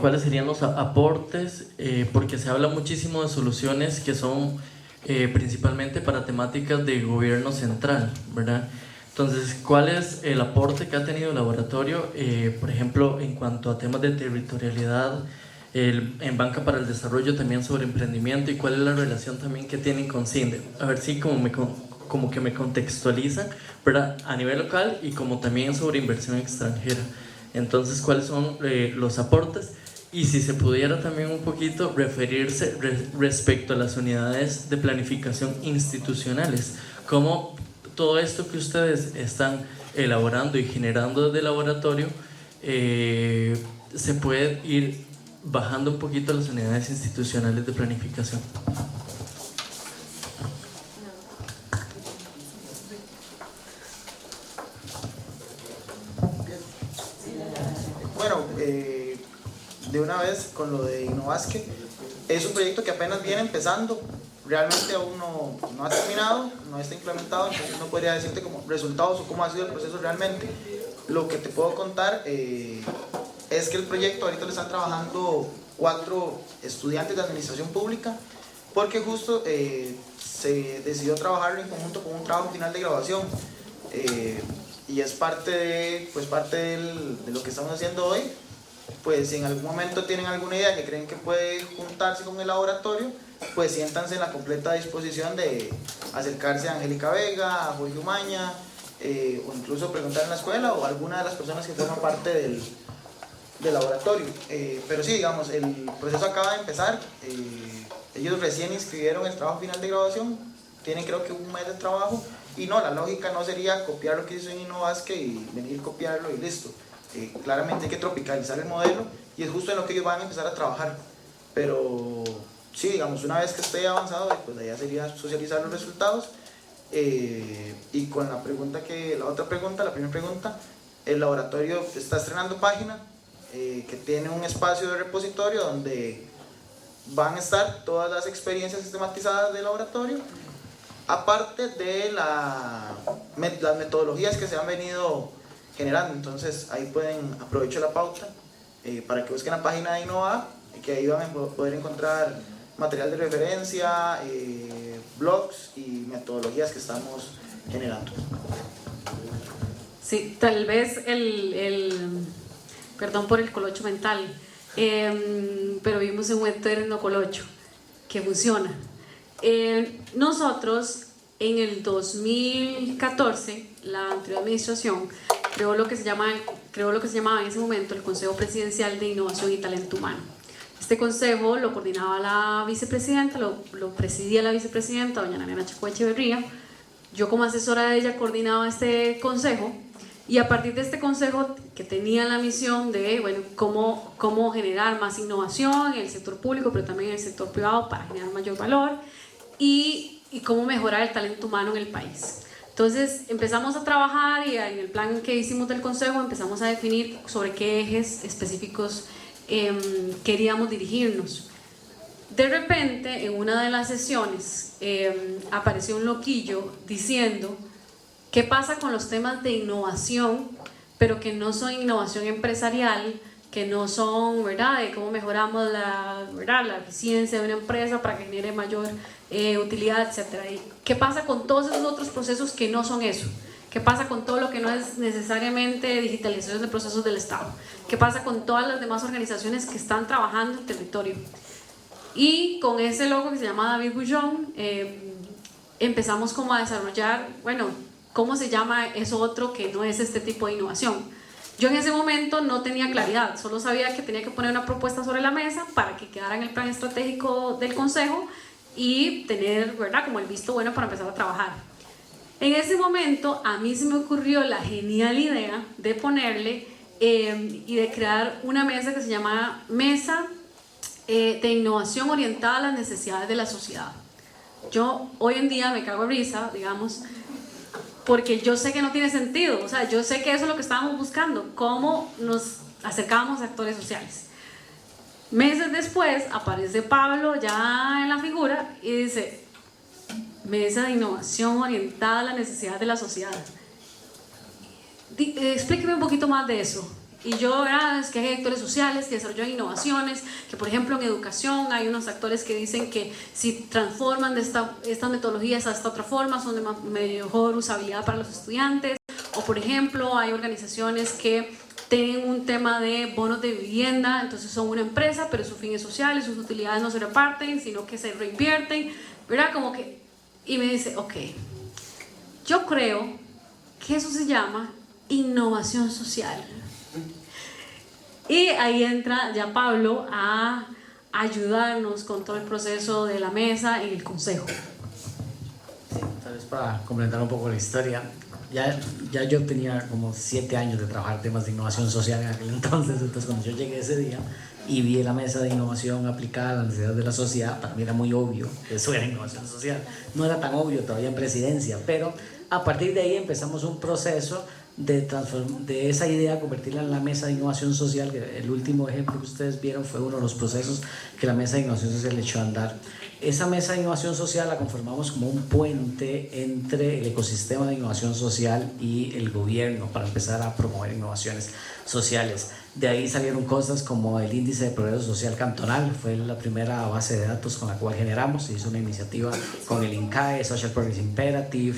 ¿Cuáles serían los aportes? Porque se habla muchísimo de soluciones que son principalmente para temáticas de gobierno central, ¿verdad? Entonces, ¿cuál es el aporte que ha tenido el laboratorio, por ejemplo, en cuanto a temas de territorialidad, en Banca para el Desarrollo también sobre emprendimiento, y cuál es la relación también que tienen con CINDE? A ver si como que me contextualizan, ¿verdad? A nivel local y como también sobre inversión extranjera. Entonces, ¿cuáles son los aportes? Y si se pudiera también un poquito referirse respecto a las unidades de planificación institucionales, cómo todo esto que ustedes están elaborando y generando desde el laboratorio se puede ir bajando un poquito las unidades institucionales de planificación. Bueno, de una vez con lo de Innovasque, es un proyecto que apenas viene empezando, realmente aún no ha terminado, no está implementado, entonces no podría decirte como resultados o cómo ha sido el proceso realmente. Lo que te puedo contar es que el proyecto ahorita lo están trabajando 4 estudiantes de administración pública porque justo se decidió trabajarlo en conjunto con un trabajo final de graduación, y es parte de lo que estamos haciendo hoy. Pues si en algún momento tienen alguna idea que creen que puede juntarse con el laboratorio, pues siéntanse en la completa disposición de acercarse a Angélica Vega, a Jorge Umaña, o incluso preguntar en la escuela o a alguna de las personas que forman parte del laboratorio. Pero sí, digamos, el proceso acaba de empezar. Ellos recién inscribieron el trabajo final de graduación, tienen creo que un mes de trabajo, y no, la lógica no sería copiar lo que hizo en Innovasque y venir a copiarlo y listo. Claramente hay que tropicalizar el modelo y es justo en lo que ellos van a empezar a trabajar. Pero sí, digamos, una vez que esté avanzado, pues la idea sería socializar los resultados. Y con la primera pregunta, el laboratorio está estrenando página, que tiene un espacio de repositorio donde van a estar todas las experiencias sistematizadas del laboratorio, aparte de las metodologías que se han venido generando. Entonces ahí aprovecho la pauta para que busquen la página de Innova, que ahí van a poder encontrar material de referencia, blogs y metodologías que estamos generando. Sí, tal vez perdón por el colocho mental, pero vimos un eterno colocho que funciona. Nosotros en el 2014, la anterior administración creó lo que se llamaba en ese momento el Consejo Presidencial de Innovación y Talento Humano. Este consejo lo coordinaba la vicepresidenta, lo presidía la vicepresidenta, doña Ana Chacó Echeverría. Yo como asesora de ella coordinaba este consejo, y a partir de este consejo, que tenía la misión de cómo generar más innovación en el sector público, pero también en el sector privado para generar mayor valor, y cómo mejorar el talento humano en el país. Entonces empezamos a trabajar, y en el plan que hicimos del consejo empezamos a definir sobre qué ejes específicos queríamos dirigirnos. De repente, en una de las sesiones apareció un loquillo diciendo: ¿qué pasa con los temas de innovación, pero que no son innovación empresarial, que no son, ¿verdad?, de cómo mejoramos la eficiencia de una empresa para que genere mayor utilidad, etcétera? ¿Y qué pasa con todos esos otros procesos que no son eso? ¿Qué pasa con todo lo que no es necesariamente digitalización de procesos del Estado? ¿Qué pasa con todas las demás organizaciones que están trabajando en el territorio? Y con ese loco que se llama David Bullón, empezamos como a desarrollar, ¿cómo se llama eso otro que no es este tipo de innovación? Yo en ese momento no tenía claridad, solo sabía que tenía que poner una propuesta sobre la mesa para que quedara en el plan estratégico del Consejo y tener, ¿verdad?, como el visto bueno para empezar a trabajar. En ese momento a mí se me ocurrió la genial idea de ponerle y de crear una mesa que se llama Mesa de Innovación Orientada a las Necesidades de la Sociedad. Yo hoy en día me cago en risa, digamos, porque yo sé que no tiene sentido. O sea, yo sé que eso es lo que estábamos buscando, cómo nos acercábamos a actores sociales. Meses después aparece Pablo ya en la figura y dice: Mesa de Innovación Orientada a la Necesidad de la Sociedad. Explíqueme un poquito más de eso. Y yo, es que hay actores sociales que desarrollan innovaciones, que por ejemplo en educación hay unos actores que dicen que si transforman de estas metodologías a esta otra forma son de mejor usabilidad para los estudiantes. O por ejemplo hay organizaciones que tienen un tema de bonos de vivienda, entonces son una empresa pero su fin es social y sus utilidades no se reparten sino que se reinvierten, ¿verdad? Como que, y me dice: ok, yo creo que eso se llama innovación social. Y ahí entra ya Pablo a ayudarnos con todo el proceso de la mesa y el consejo. Sí, tal vez para complementar un poco la historia, ya yo tenía como 7 años de trabajar temas de innovación social en aquel entonces cuando yo llegué ese día y vi la mesa de innovación aplicada a las necesidades de la sociedad, para mí era muy obvio que eso era innovación social. No era tan obvio todavía en presidencia, pero a partir de ahí empezamos un proceso de esa idea, convertirla en la mesa de innovación social. El último ejemplo que ustedes vieron fue uno de los procesos que la mesa de innovación social echó a andar. Esa mesa de innovación social la conformamos como un puente entre el ecosistema de innovación social y el gobierno para empezar a promover innovaciones sociales. De ahí salieron cosas como el índice de progreso social cantonal, fue la primera base de datos con la cual generamos. Se hizo una iniciativa con el INCAE, Social Progress Imperative,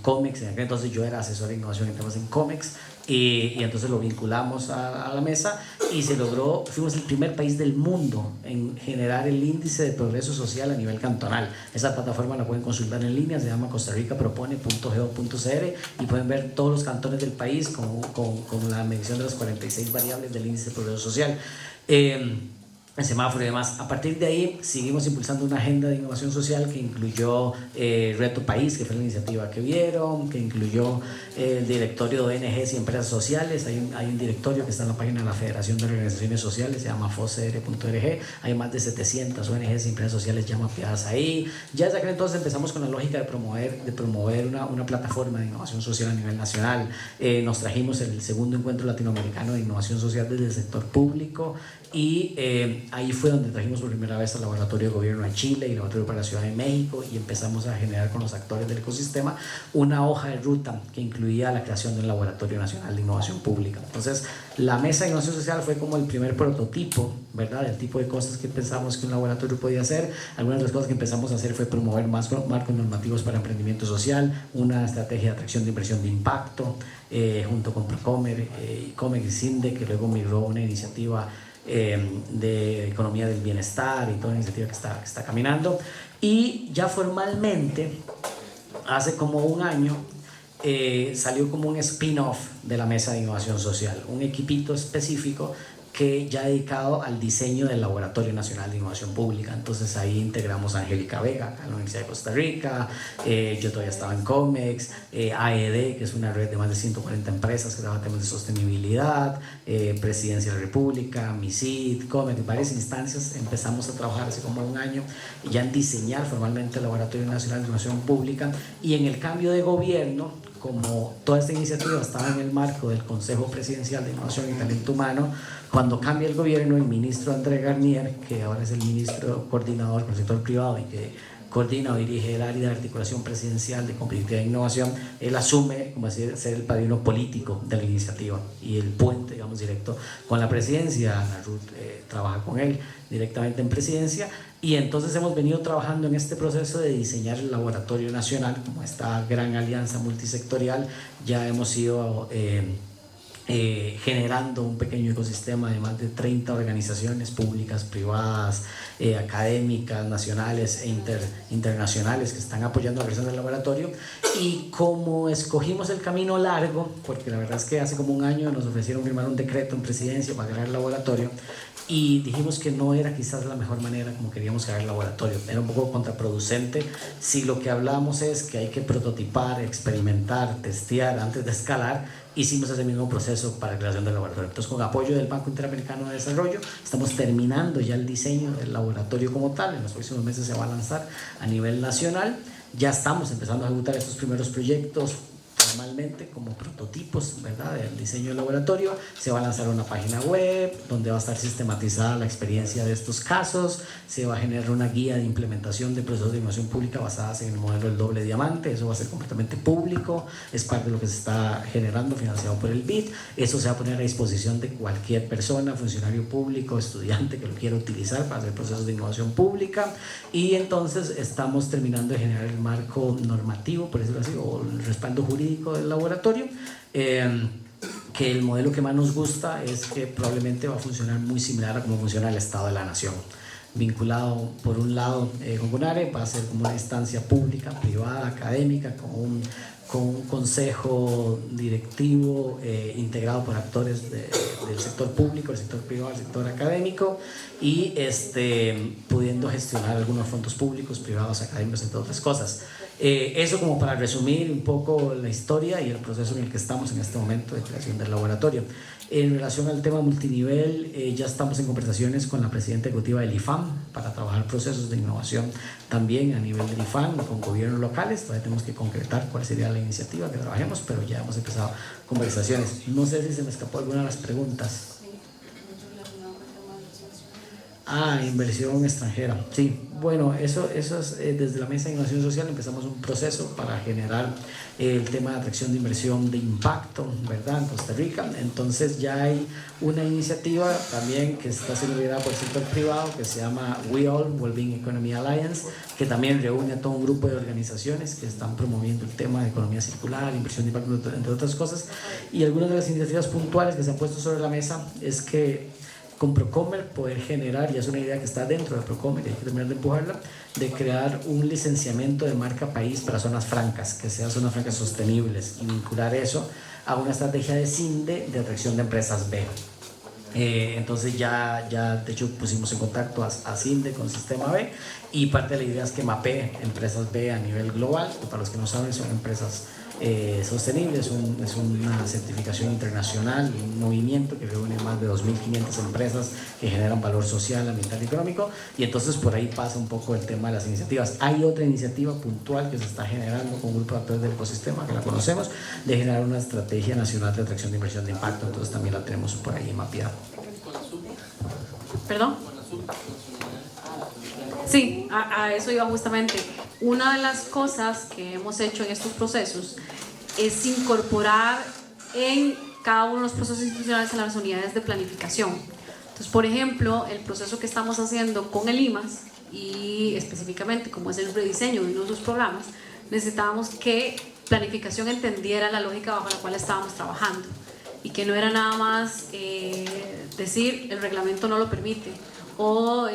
COMEX. En aquel entonces yo era asesor de innovación en temas en COMEX, y entonces lo vinculamos a la mesa y se logró. Fuimos el primer país del mundo en generar el índice de progreso social a nivel cantonal. Esa plataforma la pueden consultar en línea, se llama costarricapropone.go.cr, y pueden ver todos los cantones del país con la medición de las 46 variables del índice de progreso social. El semáforo y demás. A partir de ahí seguimos impulsando una agenda de innovación social que incluyó Reto País, que fue la iniciativa que vieron, que incluyó el directorio de ONGs y empresas sociales. Hay un directorio que está en la página de la Federación de Organizaciones Sociales, se llama focr.org. Hay más de 700 ONGs y empresas sociales ya mapeadas ahí. Ya desde aquel entonces empezamos con la lógica de promover una plataforma de innovación social a nivel nacional. Nos trajimos el segundo encuentro latinoamericano de innovación social desde el sector público, y ahí fue donde trajimos por primera vez al Laboratorio de Gobierno de Chile y el Laboratorio para la Ciudad de México, y empezamos a generar con los actores del ecosistema una hoja de ruta que incluía la creación de un Laboratorio Nacional de Innovación Pública. Entonces, la Mesa de Innovación Social fue como el primer prototipo, ¿verdad?, del tipo de cosas que pensamos que un laboratorio podía hacer. Algunas de las cosas que empezamos a hacer fue promover más marcos normativos para emprendimiento social, una estrategia de atracción de inversión de impacto, junto con Procomer, Comex y CINDE, que luego migró a una iniciativa de economía del bienestar y toda la iniciativa que está caminando. Y ya formalmente, hace como un año, salió como un spin-off de la Mesa de Innovación Social, un equipito específico que ya dedicado al diseño del Laboratorio Nacional de Innovación Pública. Entonces ahí integramos a Angélica Vega, a la Universidad de Costa Rica, yo todavía estaba en COMEX, AED, que es una red de más de 140 empresas que trabaja temas de sostenibilidad, Presidencia de la República, MISID, COMEX, varias instancias. Empezamos a trabajar hace como un año ya en diseñar formalmente el Laboratorio Nacional de Innovación Pública, y en el cambio de gobierno, como toda esta iniciativa estaba en el marco del Consejo Presidencial de Innovación y Talento Humano, cuando cambia el gobierno, el ministro André Garnier, que ahora es el ministro coordinador con el sector privado y que coordina o dirige el área de articulación presidencial de competitividad e innovación, él asume como decir, ser el padrino político de la iniciativa y el puente, digamos, directo con la presidencia. Ana Ruth trabaja con él directamente en presidencia, y entonces hemos venido trabajando en este proceso de diseñar el Laboratorio Nacional como esta gran alianza multisectorial. Ya hemos ido generando un pequeño ecosistema de más de 30 organizaciones públicas, privadas, académicas, nacionales e internacionales que están apoyando la creación del laboratorio. Y como escogimos el camino largo, porque la verdad es que hace como un año nos ofrecieron firmar un decreto en presidencia para crear el laboratorio, y dijimos que no era quizás la mejor manera como queríamos crear el laboratorio. Era un poco contraproducente si lo que hablamos es que hay que prototipar, experimentar, testear antes de escalar. Hicimos ese mismo proceso para la creación del laboratorio. Entonces, con apoyo del Banco Interamericano de Desarrollo, estamos terminando ya el diseño del laboratorio como tal. En los próximos meses se va a lanzar a nivel nacional. Ya estamos empezando a ejecutar estos primeros proyectos formalmente como prototipos, ¿verdad?, del diseño del laboratorio. Se va a lanzar una página web donde va a estar sistematizada la experiencia de estos casos. Se va a generar una guía de implementación de procesos de innovación pública basadas en el modelo del doble diamante. Eso va a ser completamente público, es parte de lo que se está generando, financiado por el BID. Eso se va a poner a disposición de cualquier persona, funcionario público, estudiante que lo quiera utilizar para hacer procesos de innovación pública. Y entonces estamos terminando de generar el marco normativo, por decirlo así, o el respaldo jurídico del laboratorio, que el modelo que más nos gusta es que probablemente va a funcionar muy similar a cómo funciona el Estado de la Nación, vinculado por un lado con CONARE, va a ser como una instancia pública, privada, académica, con un consejo directivo integrado por actores del sector público, el sector privado, el sector académico, y pudiendo gestionar algunos fondos públicos, privados, académicos, entre otras cosas. Eso como para resumir un poco la historia y el proceso en el que estamos en este momento de creación del laboratorio. En relación al tema multinivel, ya estamos en conversaciones con la presidenta ejecutiva del IFAM para trabajar procesos de innovación también a nivel del IFAM, con gobiernos locales. Todavía tenemos que concretar cuál sería la iniciativa que trabajemos, pero ya hemos empezado conversaciones. No sé si se me escapó alguna de las preguntas. Inversión extranjera. Sí, bueno, eso es desde la Mesa de Innovación Social empezamos un proceso para generar el tema de atracción de inversión de impacto, ¿verdad?, en Costa Rica. Entonces ya hay una iniciativa también que está siendo liderada por el sector privado que se llama We All Wellbeing Economy Alliance, que también reúne a todo un grupo de organizaciones que están promoviendo el tema de economía circular, inversión de impacto, entre otras cosas. Y algunas de las iniciativas puntuales que se han puesto sobre la mesa es que con Procomer poder generar, y es una idea que está dentro de Procomer y hay que terminar de empujarla, de crear un licenciamiento de marca país para zonas francas, que sean zonas francas sostenibles, y vincular eso a una estrategia de CINDE de atracción de empresas B. Entonces ya de hecho pusimos en contacto a CINDE con Sistema B, y parte de la idea es que mapee empresas B a nivel global, que para los que no saben son empresas sostenibles, es una certificación internacional y un movimiento que reúne más de 2.500 empresas que generan valor social, ambiental y económico, y entonces por ahí pasa un poco el tema de las iniciativas. Hay otra iniciativa puntual que se está generando con un grupo de actores del ecosistema que la conocemos, de generar una estrategia nacional de atracción de inversión de impacto, entonces también la tenemos por ahí mapeada. ¿Perdón? Sí, a eso iba justamente. Una de las cosas que hemos hecho en estos procesos es incorporar en cada uno de los procesos institucionales a las unidades de planificación. Entonces, por ejemplo, el proceso que estamos haciendo con el IMAS, y específicamente como es el rediseño de uno de sus programas, necesitábamos que planificación entendiera la lógica bajo la cual estábamos trabajando y que no era nada más decir el reglamento no lo permite o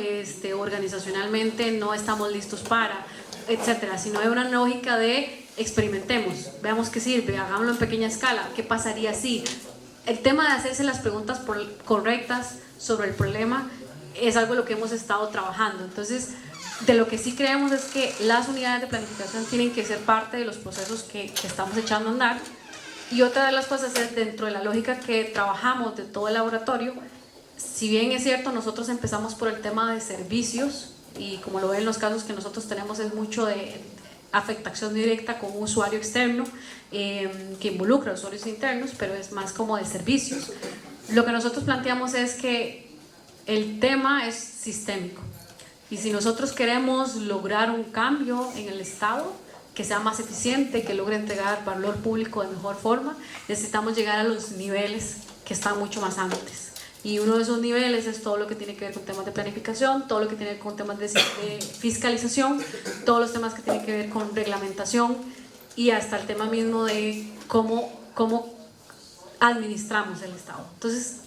organizacionalmente no estamos listos para, etcétera, sino hay una lógica de experimentemos, veamos qué sirve, hagámoslo en pequeña escala, qué pasaría si. El tema de hacerse las preguntas correctas sobre el problema es algo en lo que hemos estado trabajando. Entonces, de lo que sí creemos es que las unidades de planificación tienen que ser parte de los procesos que estamos echando a andar. Y otra de las cosas es, dentro de la lógica que trabajamos de todo el laboratorio, si bien es cierto, nosotros empezamos por el tema de servicios, y como lo ven los casos que nosotros tenemos es mucho de afectación directa con un usuario externo que involucra a usuarios internos, pero es más como de servicios. Lo que nosotros planteamos es que el tema es sistémico, y si nosotros queremos lograr un cambio en el Estado que sea más eficiente, que logre entregar valor público de mejor forma, necesitamos llegar a los niveles que están mucho más antes. Y uno de esos niveles es todo lo que tiene que ver con temas de planificación, todo lo que tiene que ver con temas de fiscalización, todos los temas que tienen que ver con reglamentación y hasta el tema mismo de cómo administramos el Estado. Entonces,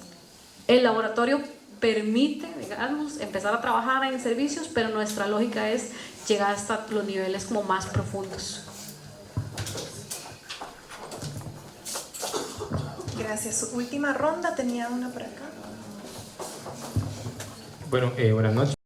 el laboratorio permite, digamos, empezar a trabajar en servicios, pero nuestra lógica es llegar hasta los niveles como más profundos. Gracias. Última ronda, tenía una por acá. Bueno, buenas noches.